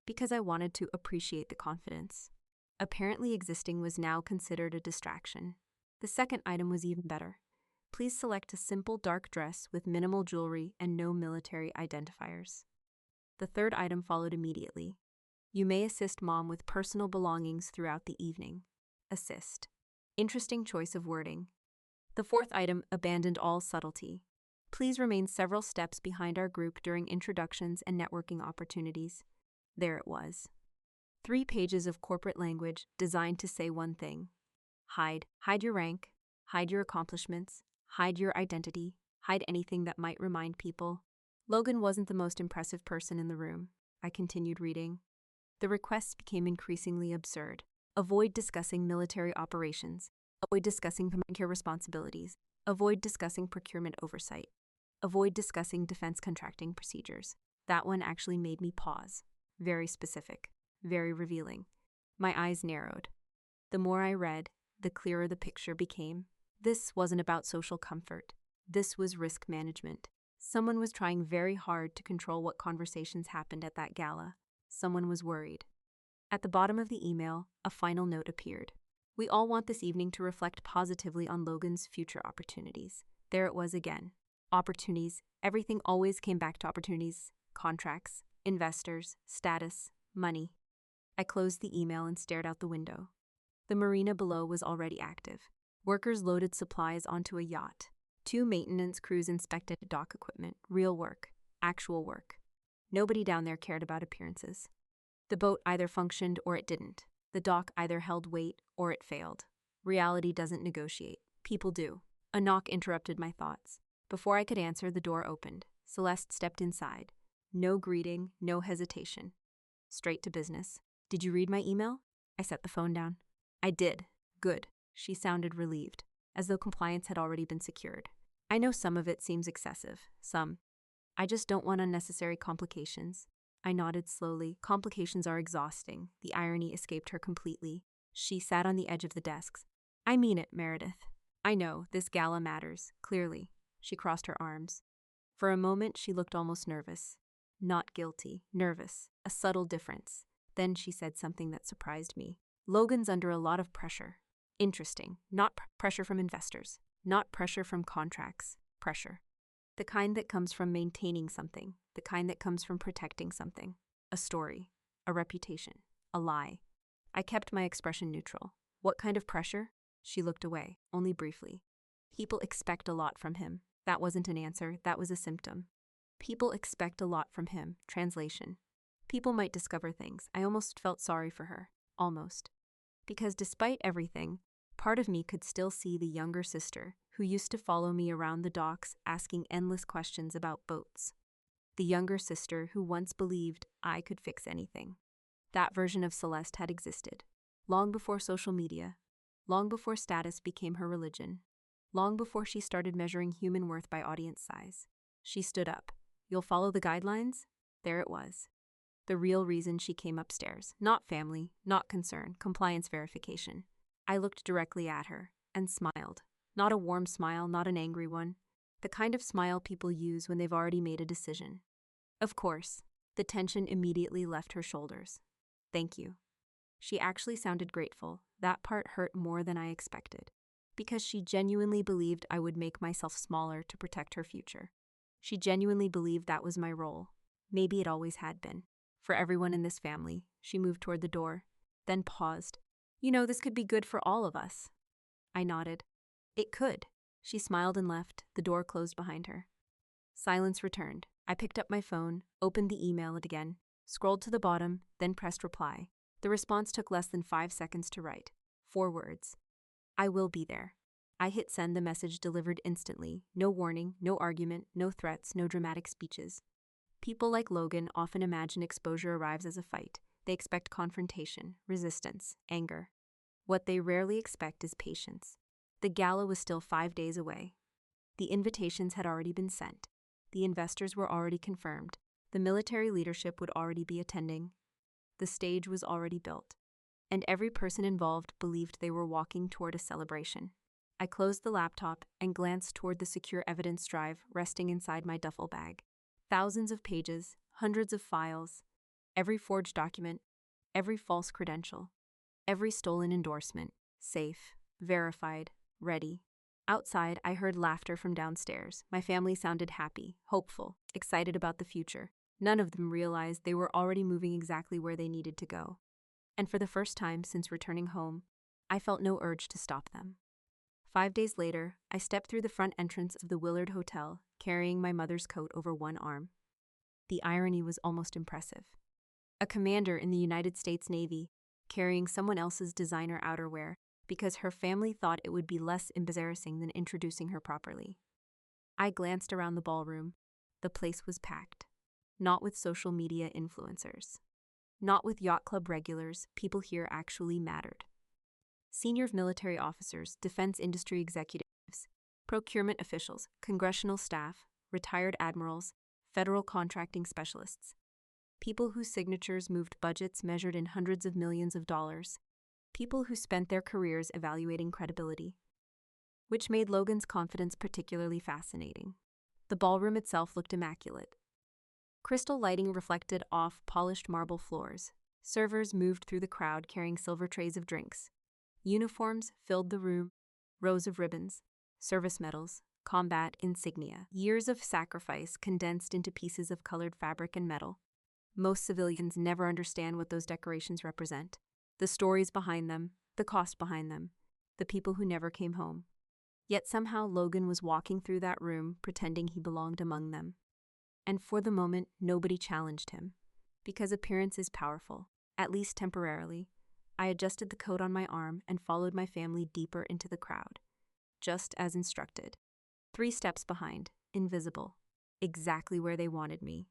because I wanted to appreciate the confidence. Apparently existing was now considered a distraction. The second item was even better. Please select a simple dark dress with minimal jewelry and no military identifiers. The third item followed immediately. You may assist mom with personal belongings throughout the evening. Assist. Interesting choice of wording. The fourth item abandoned all subtlety. Please remain several steps behind our group during introductions and networking opportunities. There it was. 3 pages of corporate language designed to say one thing: hide. Hide your rank, hide your accomplishments, hide your identity, hide anything that might remind people. Logan wasn't the most impressive person in the room. I continued reading. The requests became increasingly absurd. Avoid discussing military operations. Avoid discussing command care responsibilities. Avoid discussing procurement oversight. Avoid discussing defense contracting procedures. That one actually made me pause. Very specific. Very revealing. My eyes narrowed. The more I read, the clearer the picture became. This wasn't about social comfort. This was risk management. Someone was trying very hard to control what conversations happened at that gala. Someone was worried. At the bottom of the email, a final note appeared. We all want this evening to reflect positively on Logan's future opportunities. There it was again. Opportunities. Everything always came back to opportunities. Contracts, investors, status, money. I closed the email and stared out the window. The marina below was already active. Workers loaded supplies onto a yacht. 2 maintenance crews inspected dock equipment. Real work. Actual work. Nobody down there cared about appearances. The boat either functioned or it didn't. The dock either held weight or it failed. Reality doesn't negotiate. People do. A knock interrupted my thoughts. Before I could answer, the door opened. Celeste stepped inside. No greeting, no hesitation. Straight to business. Did you read my email? I set the phone down. I did. Good. She sounded relieved, as though compliance had already been secured. I know some of it seems excessive. Some. I just don't want unnecessary complications. I nodded slowly. Complications are exhausting. The irony escaped her completely. She sat on the edge of the desks. I mean it, Meredith. I know, this gala matters, clearly. She crossed her arms. For a moment, she looked almost nervous. Not guilty, nervous, a subtle difference. Then she said something that surprised me. Logan's under a lot of pressure. Interesting. Not pressure from investors. Not pressure from contracts. Pressure. The kind that comes from maintaining something. The kind that comes from protecting something. A story. A reputation. A lie. I kept my expression neutral. What kind of pressure? She looked away, only briefly. People expect a lot from him. That wasn't an answer, that was a symptom. People expect a lot from him. Translation. People might discover things. I almost felt sorry for her. almost. Because despite everything, part of me could still see the younger sister who used to follow me around the docks asking endless questions about boats. The younger sister who once believed I could fix anything. That version of Celeste had existed, long before social media, long before status became her religion, long before she started measuring human worth by audience size. She stood up. You'll follow the guidelines? There it was. The real reason she came upstairs. Not family, not concern, compliance verification. I looked directly at her and smiled. Not a warm smile, not an angry one. The kind of smile people use when they've already made a decision. Of course, the tension immediately left her shoulders. Thank you. She actually sounded grateful. That part hurt more than I expected. Because she genuinely believed I would make myself smaller to protect her future. She genuinely believed that was my role. Maybe it always had been. For everyone in this family, she moved toward the door, then paused. You know, this could be good for all of us. I nodded. It could. She smiled and left, the door closed behind her. Silence returned. I picked up my phone, opened the email again, scrolled to the bottom, then pressed reply. The response took less than 5 seconds to write. 4 words. I will be there. I hit send, the message delivered instantly. No warning, no argument, no threats, no dramatic speeches. People like Logan often imagine exposure arrives as a fight. They expect confrontation, resistance, anger. What they rarely expect is patience. The gala was still 5 days away. The invitations had already been sent. The investors were already confirmed. The military leadership would already be attending. The stage was already built. And every person involved believed they were walking toward a celebration. I closed the laptop and glanced toward the secure evidence drive resting inside my duffel bag. Thousands of pages, hundreds of files, every forged document, every false credential, every stolen endorsement, safe, verified, ready. Outside, I heard laughter from downstairs. My family sounded happy, hopeful, excited about the future. None of them realized they were already moving exactly where they needed to go. And for the first time since returning home, I felt no urge to stop them. 5 days later, I stepped through the front entrance of the Willard Hotel, carrying my mother's coat over one arm. The irony was almost impressive. A commander in the United States Navy, carrying someone else's designer outerwear because her family thought it would be less embarrassing than introducing her properly. I glanced around the ballroom. The place was packed. Not with social media influencers. Not with yacht club regulars. People here actually mattered. Senior military officers, defense industry executives, procurement officials, congressional staff, retired admirals, federal contracting specialists. People whose signatures moved budgets measured in hundreds of millions of dollars. People who spent their careers evaluating credibility. Which made Logan's confidence particularly fascinating. The ballroom itself looked immaculate. Crystal lighting reflected off polished marble floors. Servers moved through the crowd carrying silver trays of drinks. Uniforms filled the room, rows of ribbons, service medals, combat insignia. Years of sacrifice condensed into pieces of colored fabric and metal. Most civilians never understand what those decorations represent. The stories behind them, the cost behind them, the people who never came home. Yet somehow Logan was walking through that room pretending he belonged among them. And for the moment, nobody challenged him. Because appearance is powerful, at least temporarily. I adjusted the coat on my arm and followed my family deeper into the crowd. Just as instructed. 3 steps behind, invisible. Exactly where they wanted me.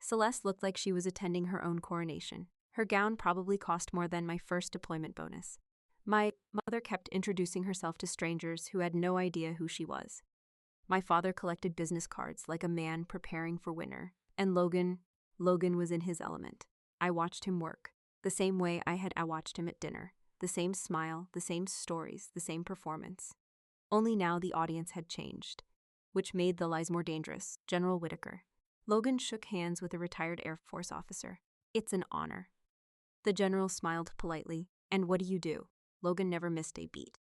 Celeste looked like she was attending her own coronation. Her gown probably cost more than my first deployment bonus. My mother kept introducing herself to strangers who had no idea who she was. My father collected business cards like a man preparing for winter. And Logan was in his element. I watched him work. The same way I watched him at dinner. The same smile, the same stories, the same performance. Only now the audience had changed, which made the lies more dangerous. General Whitaker. Logan shook hands with a retired Air Force officer. It's an honor. The general smiled politely. And what do? Logan never missed a beat.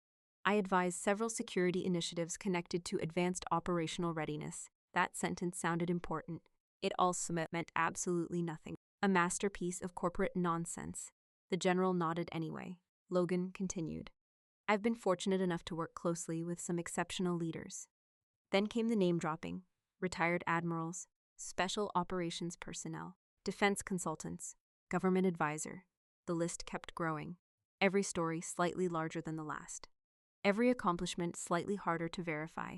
I advised several security initiatives connected to advanced operational readiness. That sentence sounded important. It also meant absolutely nothing. A masterpiece of corporate nonsense. The general nodded anyway. Logan continued. I've been fortunate enough to work closely with some exceptional leaders. Then came the name-dropping. Retired admirals, special operations personnel, defense consultants, government advisor. The list kept growing. Every story slightly larger than the last. Every accomplishment slightly harder to verify.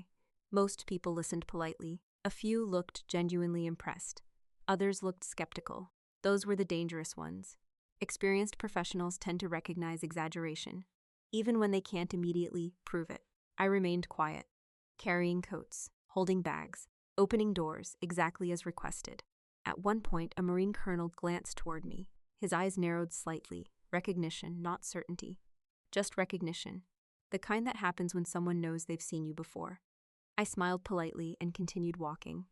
Most people listened politely. A few looked genuinely impressed. Others looked skeptical. Those were the dangerous ones. Experienced professionals tend to recognize exaggeration, even when they can't immediately prove it. I remained quiet, carrying coats, holding bags, opening doors exactly as requested. At one point, a Marine colonel glanced toward me. His eyes narrowed slightly. Recognition, not certainty. Just recognition. The kind that happens when someone knows they've seen you before. I smiled politely and continued walking.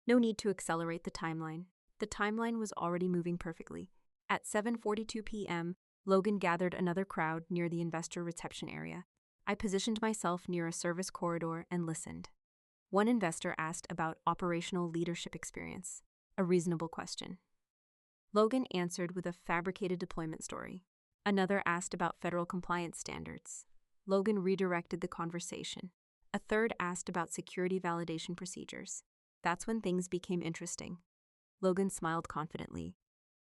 No need to accelerate the timeline. The timeline was already moving perfectly. At 7:42 p.m., Logan gathered another crowd near the investor reception area. I positioned myself near a service corridor and listened. One investor asked about operational leadership experience, a reasonable question. Logan answered with a fabricated deployment story. Another asked about federal compliance standards. Logan redirected the conversation. A third asked about security validation procedures. That's when things became interesting. Logan smiled confidently.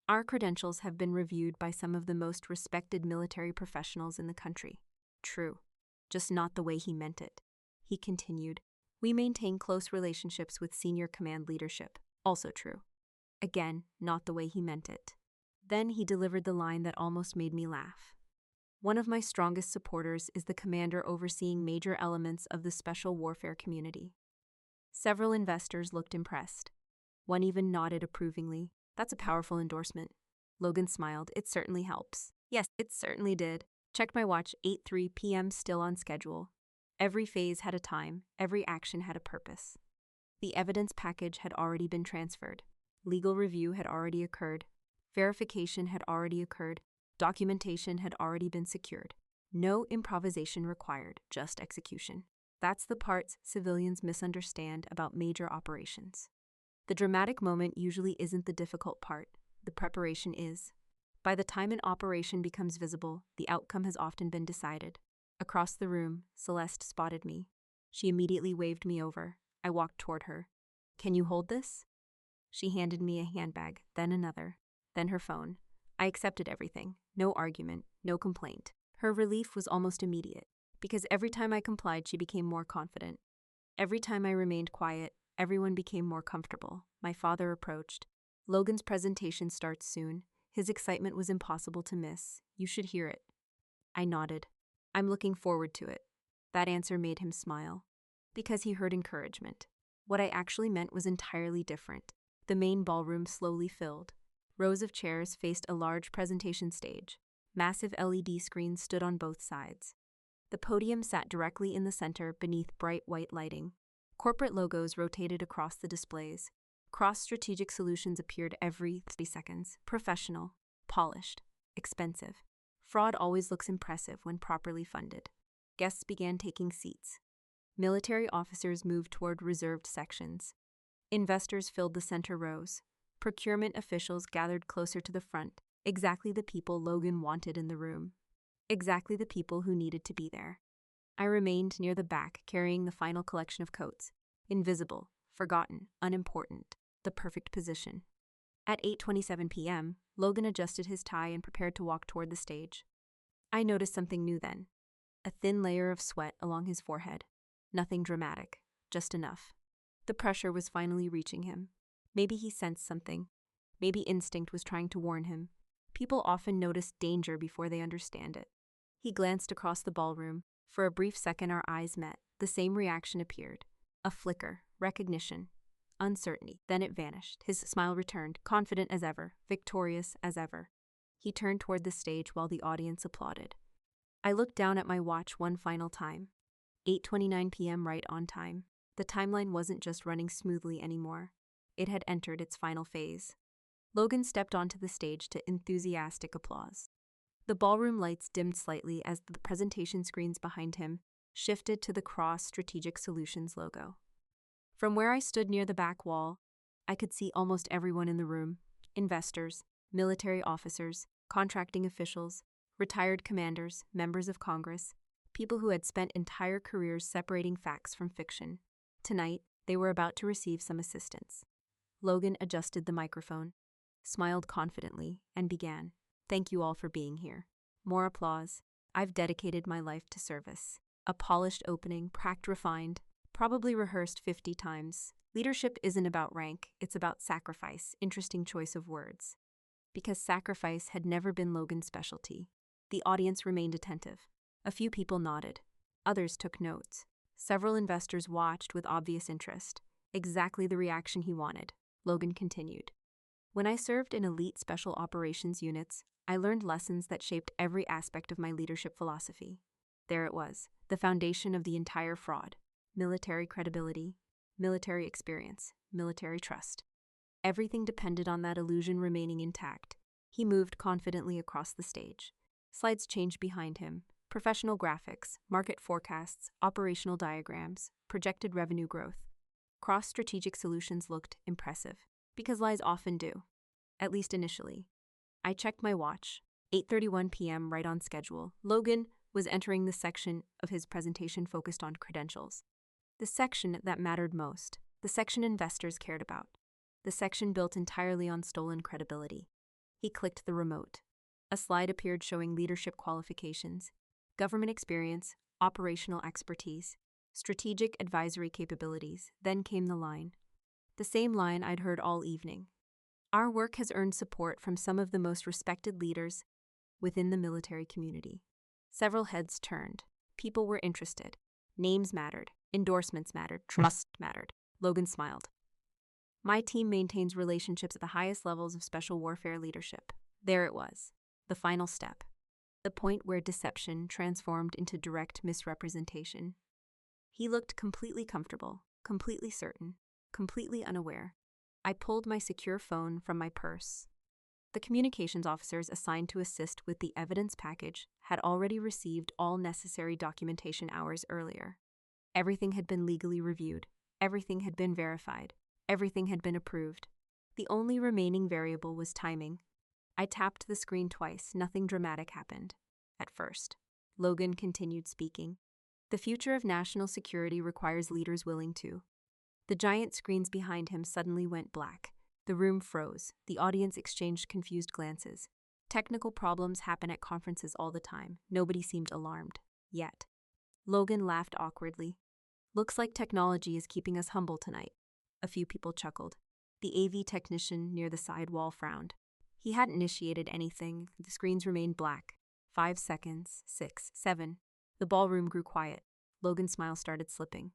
Our credentials have been reviewed by some of the most respected military professionals in the country. True, just not the way he meant it. He continued, we maintain close relationships with senior command leadership. Also true. Again, not the way he meant it. Then he delivered the line that almost made me laugh. One of my strongest supporters is the commander overseeing major elements of the special warfare community. Several investors looked impressed. One even nodded approvingly. That's a powerful endorsement. Logan smiled. It certainly helps. Yes, it certainly did. Checked my watch, 8:03 p.m. still on schedule. Every phase had a time. Every action had a purpose. The evidence package had already been transferred. Legal review had already occurred. Verification had already occurred. Documentation had already been secured. No improvisation required, just execution. That's the parts civilians misunderstand about major operations. The dramatic moment usually isn't the difficult part. The preparation is. By the time an operation becomes visible, the outcome has often been decided. Across the room, Celeste spotted me. She immediately waved me over. I walked toward her. Can you hold this? She handed me a handbag, then another, then her phone. I accepted everything. No argument, no complaint. Her relief was almost immediate, because every time I complied, she became more confident. Every time I remained quiet, everyone became more comfortable. My father approached. Logan's presentation starts soon. His excitement was impossible to miss. You should hear it. I nodded. I'm looking forward to it. That answer made him smile. Because he heard encouragement. What I actually meant was entirely different. The main ballroom slowly filled. Rows of chairs faced a large presentation stage. Massive LED screens stood on both sides. The podium sat directly in the center beneath bright white lighting. Corporate logos rotated across the displays. Cross Strategic Solutions appeared every 30 seconds. Professional, polished, expensive. Fraud always looks impressive when properly funded. Guests began taking seats. Military officers moved toward reserved sections. Investors filled the center rows. Procurement officials gathered closer to the front, exactly the people Logan wanted in the room. Exactly the people who needed to be there. I remained near the back, carrying the final collection of coats. Invisible, forgotten, unimportant, the perfect position. At 8:27 p.m., Logan adjusted his tie and prepared to walk toward the stage. I noticed something new then. A thin layer of sweat along his forehead. Nothing dramatic, just enough. The pressure was finally reaching him. Maybe he sensed something. Maybe instinct was trying to warn him. People often notice danger before they understand it. He glanced across the ballroom. For a brief second our eyes met. The same reaction appeared. A flicker, recognition, uncertainty. Then it vanished. His smile returned, confident as ever, victorious as ever. He turned toward the stage while the audience applauded. I looked down at my watch one final time. 8:29 p.m. right on time. The timeline wasn't just running smoothly anymore. It had entered its final phase. Logan stepped onto the stage to enthusiastic applause. The ballroom lights dimmed slightly as the presentation screens behind him shifted to the Cross Strategic Solutions logo. From where I stood near the back wall, I could see almost everyone in the room: investors, military officers, contracting officials, retired commanders, members of Congress, people who had spent entire careers separating facts from fiction. Tonight, they were about to receive some assistance. Logan adjusted the microphone, smiled confidently, and began. Thank you all for being here. More applause. I've dedicated my life to service. A polished opening, refined, probably rehearsed 50 times. Leadership isn't about rank, it's about sacrifice. Interesting choice of words. Because sacrifice had never been Logan's specialty. The audience remained attentive. A few people nodded. Others took notes. Several investors watched with obvious interest. Exactly the reaction he wanted. Logan continued. When I served in elite special operations units, I learned lessons that shaped every aspect of my leadership philosophy. There it was, the foundation of the entire fraud. Military credibility, military experience, military trust. Everything depended on that illusion remaining intact. He moved confidently across the stage. Slides changed behind him. Professional graphics, market forecasts, operational diagrams, projected revenue growth. Cross-strategic solutions looked impressive, because lies often do, at least initially. I checked my watch. 8:31 p.m. right on schedule. Logan was entering the section of his presentation focused on credentials. The section that mattered most. The section investors cared about. The section built entirely on stolen credibility. He clicked the remote. A slide appeared showing leadership qualifications, government experience, operational expertise, strategic advisory capabilities. Then came the line. The same line I'd heard all evening. Our work has earned support from some of the most respected leaders within the military community. Several heads turned. People were interested. Names mattered. Endorsements mattered. Trust mattered. Logan smiled. My team maintains relationships at the highest levels of special warfare leadership. There it was. The final step. The point where deception transformed into direct misrepresentation. He looked completely comfortable, completely certain, completely unaware. I pulled my secure phone from my purse. The communications officers assigned to assist with the evidence package had already received all necessary documentation hours earlier. Everything had been legally reviewed. Everything had been verified. Everything had been approved. The only remaining variable was timing. I tapped the screen twice. Nothing dramatic happened. At first. Logan continued speaking. The future of national security requires leaders willing to. The giant screens behind him suddenly went black. The room froze. The audience exchanged confused glances. Technical problems happen at conferences all the time. Nobody seemed alarmed. Yet. Logan laughed awkwardly. Looks like technology is keeping us humble tonight. A few people chuckled. The AV technician near the side wall frowned. He hadn't initiated anything. The screens remained black. 5 seconds, 6, 7. The ballroom grew quiet. Logan's smile started slipping.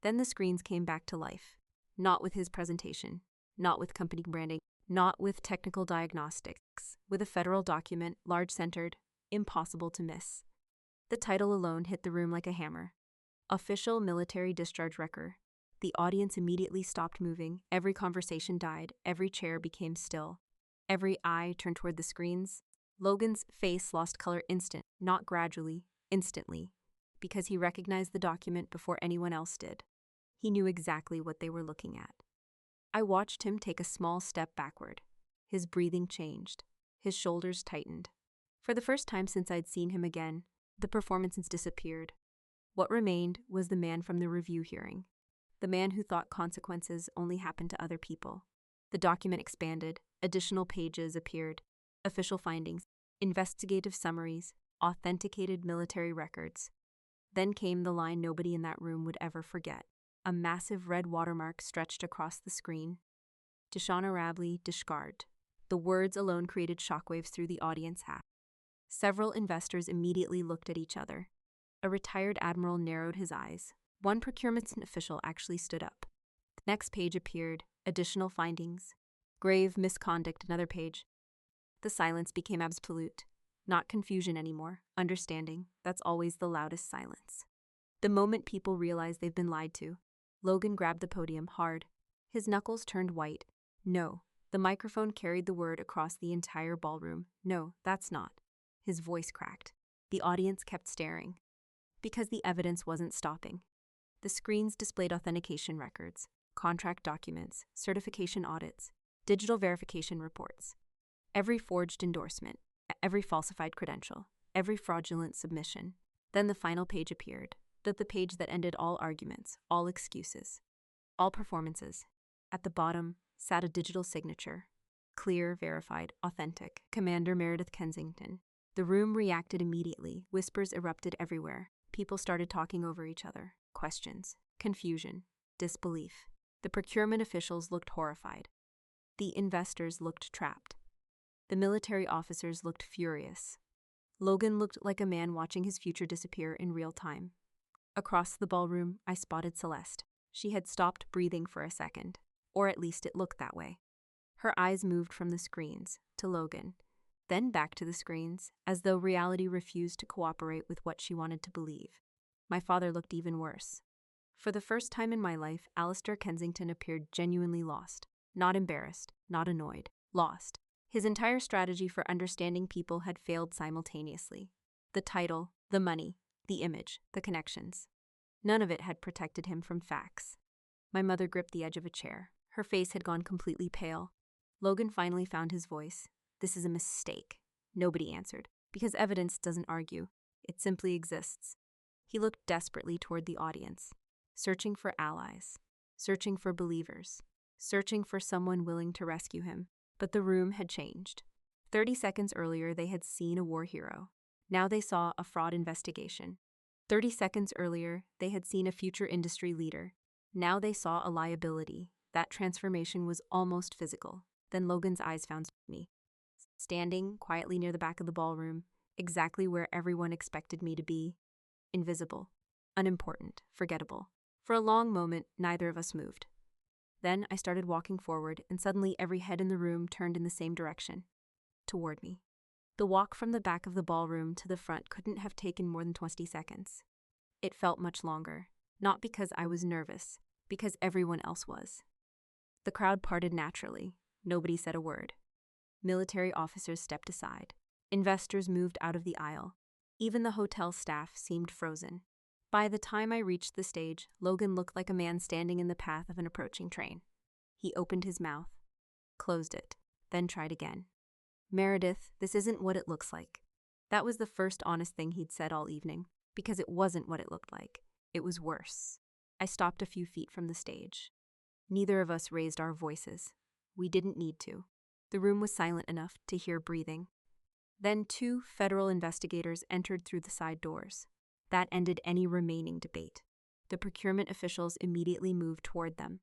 Then the screens came back to life. Not with his presentation. Not with company branding. Not with technical diagnostics. With a federal document, large-centered, impossible to miss. The title alone hit the room like a hammer. Official Military Discharge Record. The audience immediately stopped moving. Every conversation died. Every chair became still. Every eye turned toward the screens. Logan's face lost color not gradually, instantly, because he recognized the document before anyone else did. He knew exactly what they were looking at. I watched him take a small step backward. His breathing changed. His shoulders tightened. For the first time since I'd seen him again, the performances disappeared. What remained was the man from the review hearing. The man who thought consequences only happened to other people. The document expanded. Additional pages appeared. Official findings, investigative summaries, authenticated military records. Then came the line nobody in that room would ever forget. A massive red watermark stretched across the screen. Dishonorably discard. The words alone created shockwaves through the audience. Several investors immediately looked at each other. A retired admiral narrowed his eyes. One procurement official actually stood up. The next page appeared. Additional findings. Grave misconduct. Another page. The silence became absolute. Not confusion anymore. Understanding. That's always the loudest silence. The moment people realize they've been lied to, Logan grabbed the podium hard. His knuckles turned white. No. The microphone carried the word across the entire ballroom. No, that's not. His voice cracked. The audience kept staring. Because the evidence wasn't stopping. The screens displayed authentication records, contract documents, certification audits, digital verification reports. Every forged endorsement, every falsified credential, every fraudulent submission. Then the final page appeared. The page that ended all arguments, all excuses, all performances. At the bottom sat a digital signature. Clear, verified, authentic. Commander Meredith Kensington. The room reacted immediately. Whispers erupted everywhere. People started talking over each other. Questions, confusion, disbelief. The procurement officials looked horrified. The investors looked trapped. The military officers looked furious. Logan looked like a man watching his future disappear in real time. Across the ballroom, I spotted Celeste. She had stopped breathing for a second, or at least it looked that way. Her eyes moved from the screens to Logan, then back to the screens, as though reality refused to cooperate with what she wanted to believe. My father looked even worse. For the first time in my life, Alistair Kensington appeared genuinely lost. Not embarrassed, not annoyed, lost. His entire strategy for understanding people had failed simultaneously. The title, the money, the image, the connections. None of it had protected him from facts. My mother gripped the edge of a chair. Her face had gone completely pale. Logan finally found his voice. This is a mistake. Nobody answered, because evidence doesn't argue. It simply exists. He looked desperately toward the audience, searching for allies, searching for believers, searching for someone willing to rescue him. But the room had changed. 30 seconds earlier, they had seen a war hero. Now they saw a fraud investigation. 30 seconds earlier, they had seen a future industry leader. Now they saw a liability. That transformation was almost physical. Then Logan's eyes found me, standing quietly near the back of the ballroom, exactly where everyone expected me to be. Invisible, unimportant, forgettable. For a long moment, neither of us moved. Then I started walking forward, and suddenly every head in the room turned in the same direction, toward me. The walk from the back of the ballroom to the front couldn't have taken more than 20 seconds. It felt much longer, not because I was nervous, because everyone else was. The crowd parted naturally. Nobody said a word. Military officers stepped aside. Investors moved out of the aisle. Even the hotel staff seemed frozen. By the time I reached the stage, Logan looked like a man standing in the path of an approaching train. He opened his mouth, closed it, then tried again. Meredith, this isn't what it looks like. That was the first honest thing he'd said all evening, because it wasn't what it looked like. It was worse. I stopped a few feet from the stage. Neither of us raised our voices. We didn't need to. The room was silent enough to hear breathing. Then 2 federal investigators entered through the side doors. That ended any remaining debate. The procurement officials immediately moved toward them.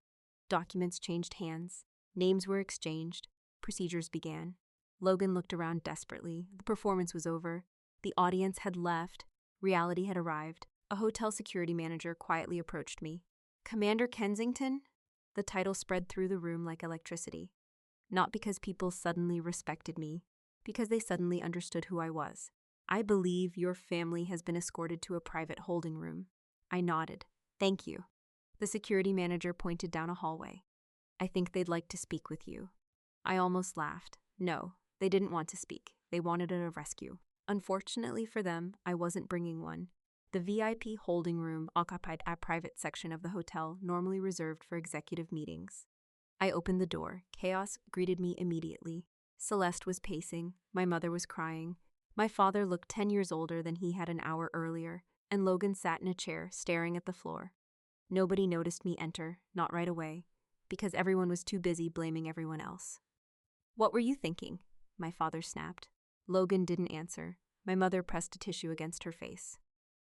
Documents changed hands. Names were exchanged. Procedures began. Logan looked around desperately. The performance was over. The audience had left. Reality had arrived. A hotel security manager quietly approached me. Commander Kensington? The title spread through the room like electricity. Not because people suddenly respected me, because they suddenly understood who I was. I believe your family has been escorted to a private holding room. I nodded. Thank you. The security manager pointed down a hallway. I think they'd like to speak with you. I almost laughed. No, they didn't want to speak. They wanted a rescue. Unfortunately for them, I wasn't bringing one. The VIP holding room occupied a private section of the hotel normally reserved for executive meetings. I opened the door. Chaos greeted me immediately. Celeste was pacing. My mother was crying. My father looked 10 years older than he had an hour earlier, and Logan sat in a chair, staring at the floor. Nobody noticed me enter, not right away, because everyone was too busy blaming everyone else. What were you thinking? My father snapped. Logan didn't answer. My mother pressed a tissue against her face.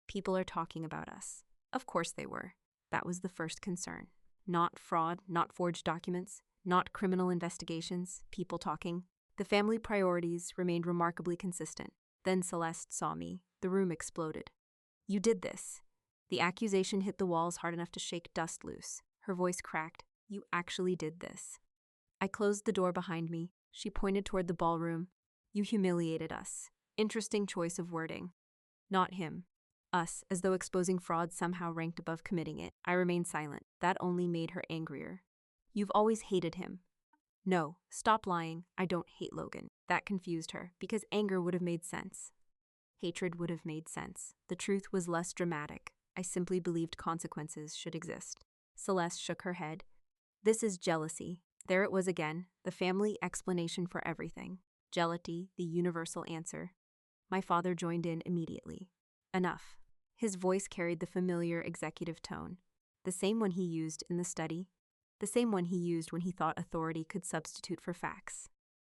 People are talking about us. Of course they were. That was the first concern. Not fraud, not forged documents, not criminal investigations, people talking. The family priorities remained remarkably consistent. Then Celeste saw me. The room exploded. You did this. The accusation hit the walls hard enough to shake dust loose. Her voice cracked. You actually did this. I closed the door behind me. She pointed toward the ballroom. You humiliated us. Interesting choice of wording. Not him. Us, as though exposing fraud somehow ranked above committing it. I remained silent. That only made her angrier. You've always hated him. No, stop lying. I don't hate Logan. That confused her, because anger would have made sense. Hatred would have made sense. The truth was less dramatic. I simply believed consequences should exist. Celeste shook her head. This is jealousy. There it was again, the family explanation for everything. Jealousy, the universal answer. My father joined in immediately. Enough. His voice carried the familiar executive tone, the same one he used in the study, the same one he used when he thought authority could substitute for facts.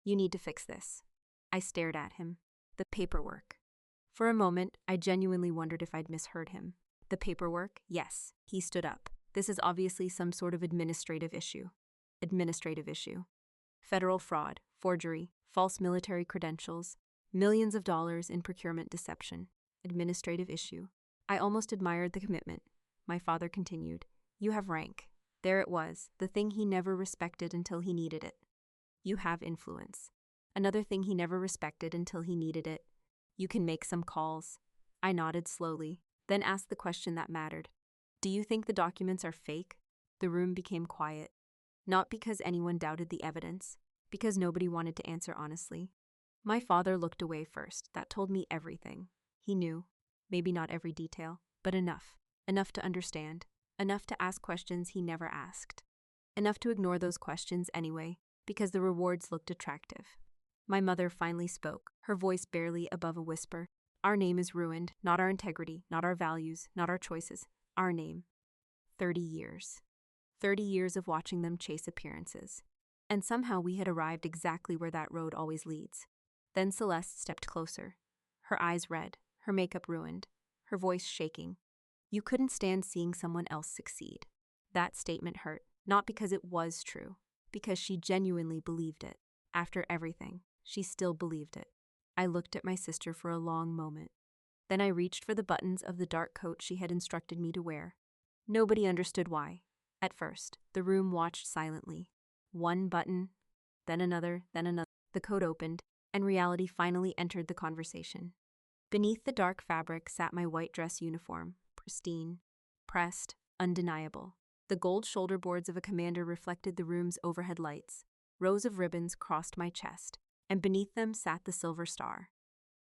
You need to fix this. I stared at him. The paperwork. For a moment, I genuinely wondered if I'd misheard him. The paperwork? Yes. He stood up. This is obviously some sort of administrative issue. Administrative issue. Federal fraud, forgery, false military credentials, millions of dollars in procurement deception. Administrative issue. I almost admired the commitment. My father continued. You have rank. There it was, the thing he never respected until he needed it. You have influence. Another thing he never respected until he needed it. You can make some calls. I nodded slowly, then asked the question that mattered. Do you think the documents are fake? The room became quiet. Not because anyone doubted the evidence, because nobody wanted to answer honestly. My father looked away first. That told me everything. He knew. Maybe not every detail, but enough. Enough to understand. Enough to ask questions he never asked. Enough to ignore those questions anyway, because the rewards looked attractive. My mother finally spoke, her voice barely above a whisper. Our name is ruined, not our integrity, not our values, not our choices. Our name. 30 years. 30 years of watching them chase appearances. And somehow we had arrived exactly where that road always leads. Then Celeste stepped closer. Her eyes red, her makeup ruined, her voice shaking. You couldn't stand seeing someone else succeed. That statement hurt, not because it was true, because she genuinely believed it. After everything, she still believed it. I looked at my sister for a long moment. Then I reached for the buttons of the dark coat she had instructed me to wear. Nobody understood why. At first, the room watched silently. One button, then another, then another. The coat opened, and reality finally entered the conversation. Beneath the dark fabric sat my white dress uniform, pristine, pressed, undeniable. The gold shoulder boards of a commander reflected the room's overhead lights. Rows of ribbons crossed my chest, and beneath them sat the silver star.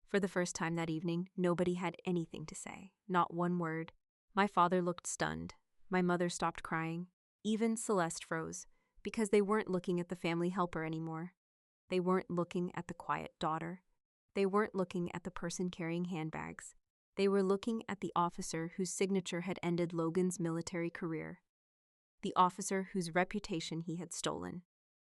For the first time that evening, nobody had anything to say, not one word. My father looked stunned. My mother stopped crying. Even Celeste froze, because they weren't looking at the family helper anymore. They weren't looking at the quiet daughter. They weren't looking at the person carrying handbags. They were looking at the officer whose signature had ended Logan's military career. The officer whose reputation he had stolen.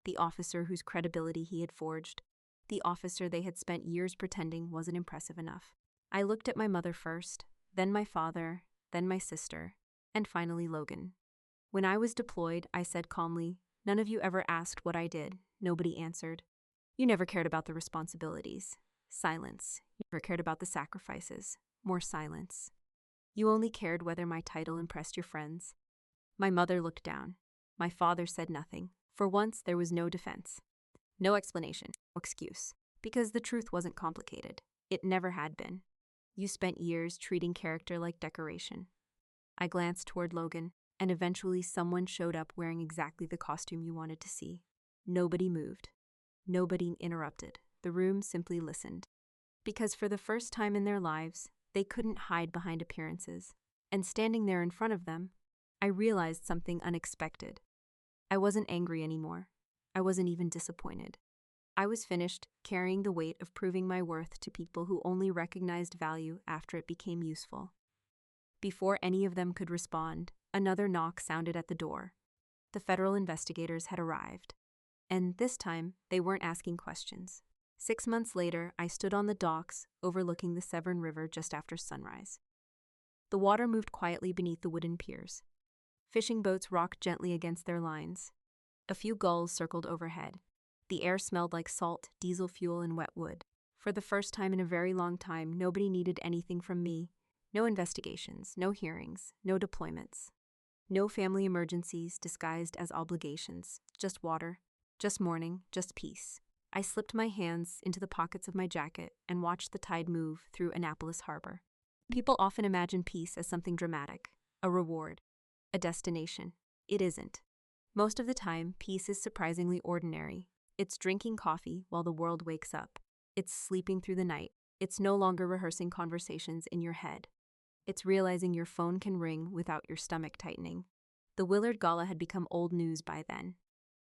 The officer whose credibility he had forged. The officer they had spent years pretending wasn't impressive enough. I looked at my mother first, then my father, then my sister, and finally Logan. When I was deployed, I said calmly, "None of you ever asked what I did." Nobody answered. You never cared about the responsibilities. Silence. You never cared about the sacrifices. More silence. You only cared whether my title impressed your friends. My mother looked down. My father said nothing. For once, there was no defense. No explanation, no excuse. Because the truth wasn't complicated. It never had been. You spent years treating character like decoration. I glanced toward Logan, and eventually someone showed up wearing exactly the costume you wanted to see. Nobody moved. Nobody interrupted. The room simply listened. Because for the first time in their lives, they couldn't hide behind appearances. And standing there in front of them, I realized something unexpected. I wasn't angry anymore. I wasn't even disappointed. I was finished carrying the weight of proving my worth to people who only recognized value after it became useful. Before any of them could respond, another knock sounded at the door. The federal investigators had arrived. And this time, they weren't asking questions. 6 months later, I stood on the docks overlooking the Severn River just after sunrise. The water moved quietly beneath the wooden piers. Fishing boats rocked gently against their lines. A few gulls circled overhead. The air smelled like salt, diesel fuel, and wet wood. For the first time in a very long time, nobody needed anything from me. No investigations, no hearings, no deployments. No family emergencies disguised as obligations. Just water, just morning, just peace. I slipped my hands into the pockets of my jacket and watched the tide move through Annapolis Harbor. People often imagine peace as something dramatic, a reward, a destination. It isn't. Most of the time, peace is surprisingly ordinary. It's drinking coffee while the world wakes up. It's sleeping through the night. It's no longer rehearsing conversations in your head. It's realizing your phone can ring without your stomach tightening. The Willard Gala had become old news by then,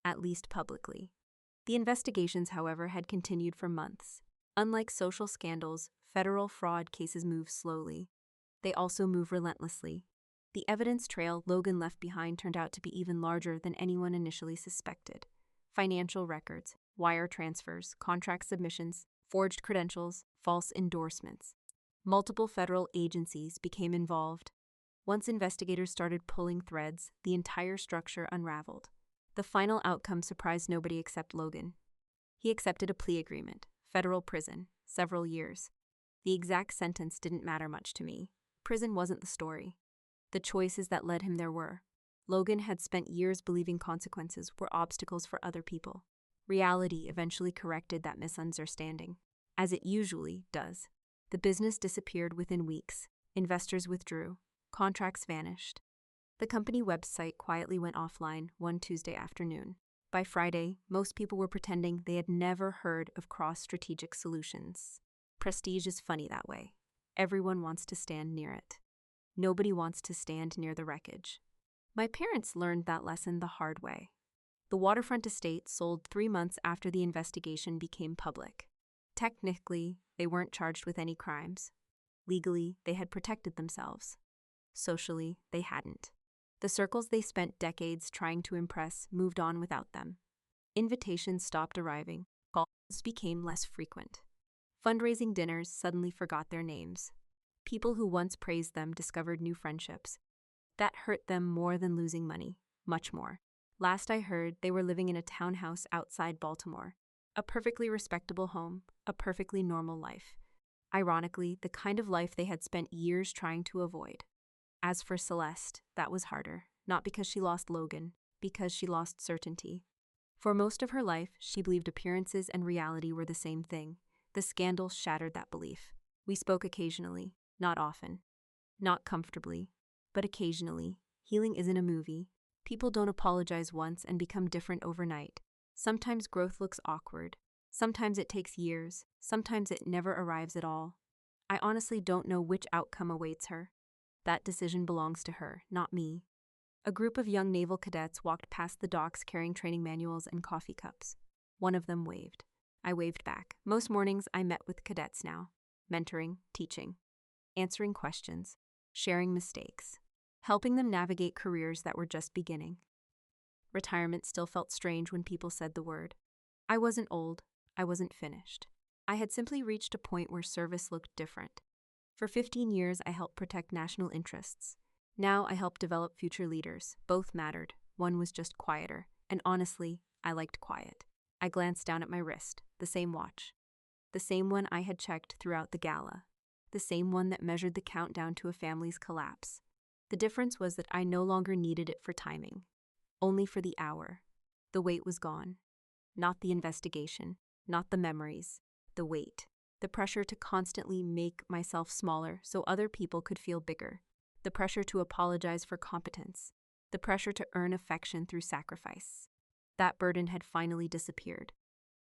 at least publicly. The investigations, however, had continued for months. Unlike social scandals, federal fraud cases move slowly. They also move relentlessly. The evidence trail Logan left behind turned out to be even larger than anyone initially suspected. Financial records, wire transfers, contract submissions, forged credentials, false endorsements. Multiple federal agencies became involved. Once investigators started pulling threads, the entire structure unraveled. The final outcome surprised nobody except Logan. He accepted a plea agreement, federal prison, several years. The exact sentence didn't matter much to me. Prison wasn't the story. The choices that led him there were. Logan had spent years believing consequences were obstacles for other people. Reality eventually corrected that misunderstanding, as it usually does. The business disappeared within weeks. Investors withdrew. Contracts vanished. The company website quietly went offline one Tuesday afternoon. By Friday, most people were pretending they had never heard of Cross Strategic Solutions. Prestige is funny that way. Everyone wants to stand near it. Nobody wants to stand near the wreckage. My parents learned that lesson the hard way. The waterfront estate sold 3 months after the investigation became public. Technically, they weren't charged with any crimes. Legally, they had protected themselves. Socially, they hadn't. The circles they spent decades trying to impress moved on without them. Invitations stopped arriving. Calls became less frequent. Fundraising dinners suddenly forgot their names. People who once praised them discovered new friendships. That hurt them more than losing money, much more. Last I heard, they were living in a townhouse outside Baltimore. A perfectly respectable home, a perfectly normal life. Ironically, the kind of life they had spent years trying to avoid. As for Celeste, that was harder, not because she lost Logan, because she lost certainty. For most of her life, she believed appearances and reality were the same thing. The scandal shattered that belief. We spoke occasionally, not often, not comfortably, but occasionally. Healing isn't a movie. People don't apologize once and become different overnight. Sometimes growth looks awkward. Sometimes it takes years. Sometimes it never arrives at all. I honestly don't know which outcome awaits her. That decision belongs to her, not me. A group of young naval cadets walked past the docks carrying training manuals and coffee cups. One of them waved. I waved back. Most mornings I met with cadets now, mentoring, teaching, answering questions, sharing mistakes, helping them navigate careers that were just beginning. Retirement still felt strange when people said the word. I wasn't old. I wasn't finished. I had simply reached a point where service looked different. For 15 years, I helped protect national interests. Now I help develop future leaders. Both mattered. One was just quieter, and honestly, I liked quiet. I glanced down at my wrist, the same watch. The same one I had checked throughout the gala. The same one that measured the countdown to a family's collapse. The difference was that I no longer needed it for timing, only for the hour. The weight was gone. Not the investigation, not the memories, the weight. The pressure to constantly make myself smaller so other people could feel bigger. The pressure to apologize for competence. The pressure to earn affection through sacrifice. That burden had finally disappeared.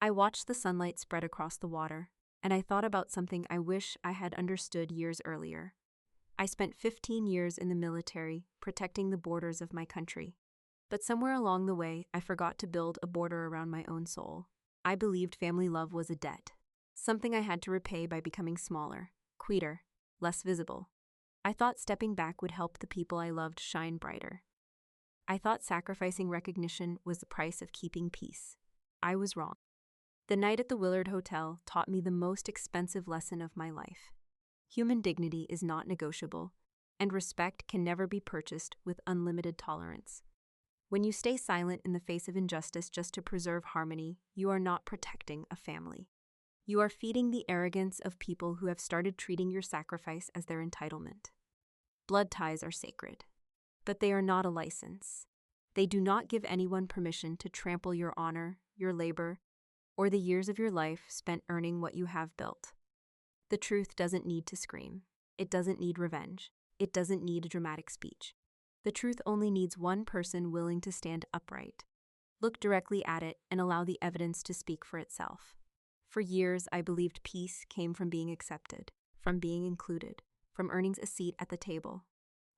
I watched the sunlight spread across the water, and I thought about something I wish I had understood years earlier. I spent 15 years in the military, protecting the borders of my country. But somewhere along the way, I forgot to build a border around my own soul. I believed family love was a debt, something I had to repay by becoming smaller, quieter, less visible. I thought stepping back would help the people I loved shine brighter. I thought sacrificing recognition was the price of keeping peace. I was wrong. The night at the Willard Hotel taught me the most expensive lesson of my life. Human dignity is not negotiable, and respect can never be purchased with unlimited tolerance. When you stay silent in the face of injustice just to preserve harmony, you are not protecting a family. You are feeding the arrogance of people who have started treating your sacrifice as their entitlement. Blood ties are sacred, but they are not a license. They do not give anyone permission to trample your honor, your labor, or the years of your life spent earning what you have built. The truth doesn't need to scream. It doesn't need revenge. It doesn't need a dramatic speech. The truth only needs one person willing to stand upright, look directly at it, and allow the evidence to speak for itself. For years, I believed peace came from being accepted, from being included, from earning a seat at the table.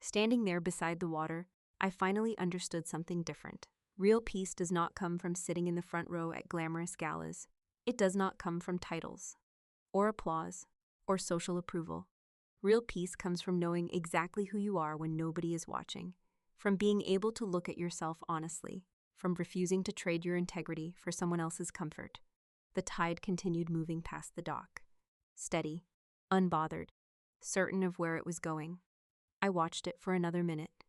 Standing there beside the water, I finally understood something different. Real peace does not come from sitting in the front row at glamorous galas. It does not come from titles, or applause, or social approval. Real peace comes from knowing exactly who you are when nobody is watching, from being able to look at yourself honestly, from refusing to trade your integrity for someone else's comfort. The tide continued moving past the dock, steady, unbothered, certain of where it was going. I watched it for another minute.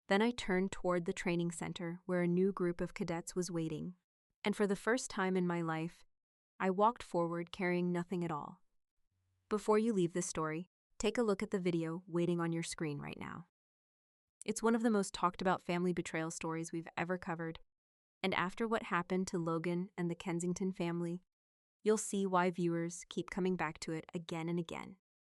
Then I turned toward the training center where a new group of cadets was waiting, and for the first time in my life, I walked forward carrying nothing at all. Before you leave this story, take a look at the video waiting on your screen right now. It's one of the most talked about family betrayal stories we've ever covered, and after what happened to Logan and the Kensington family, you'll see why viewers keep coming back to it again and again.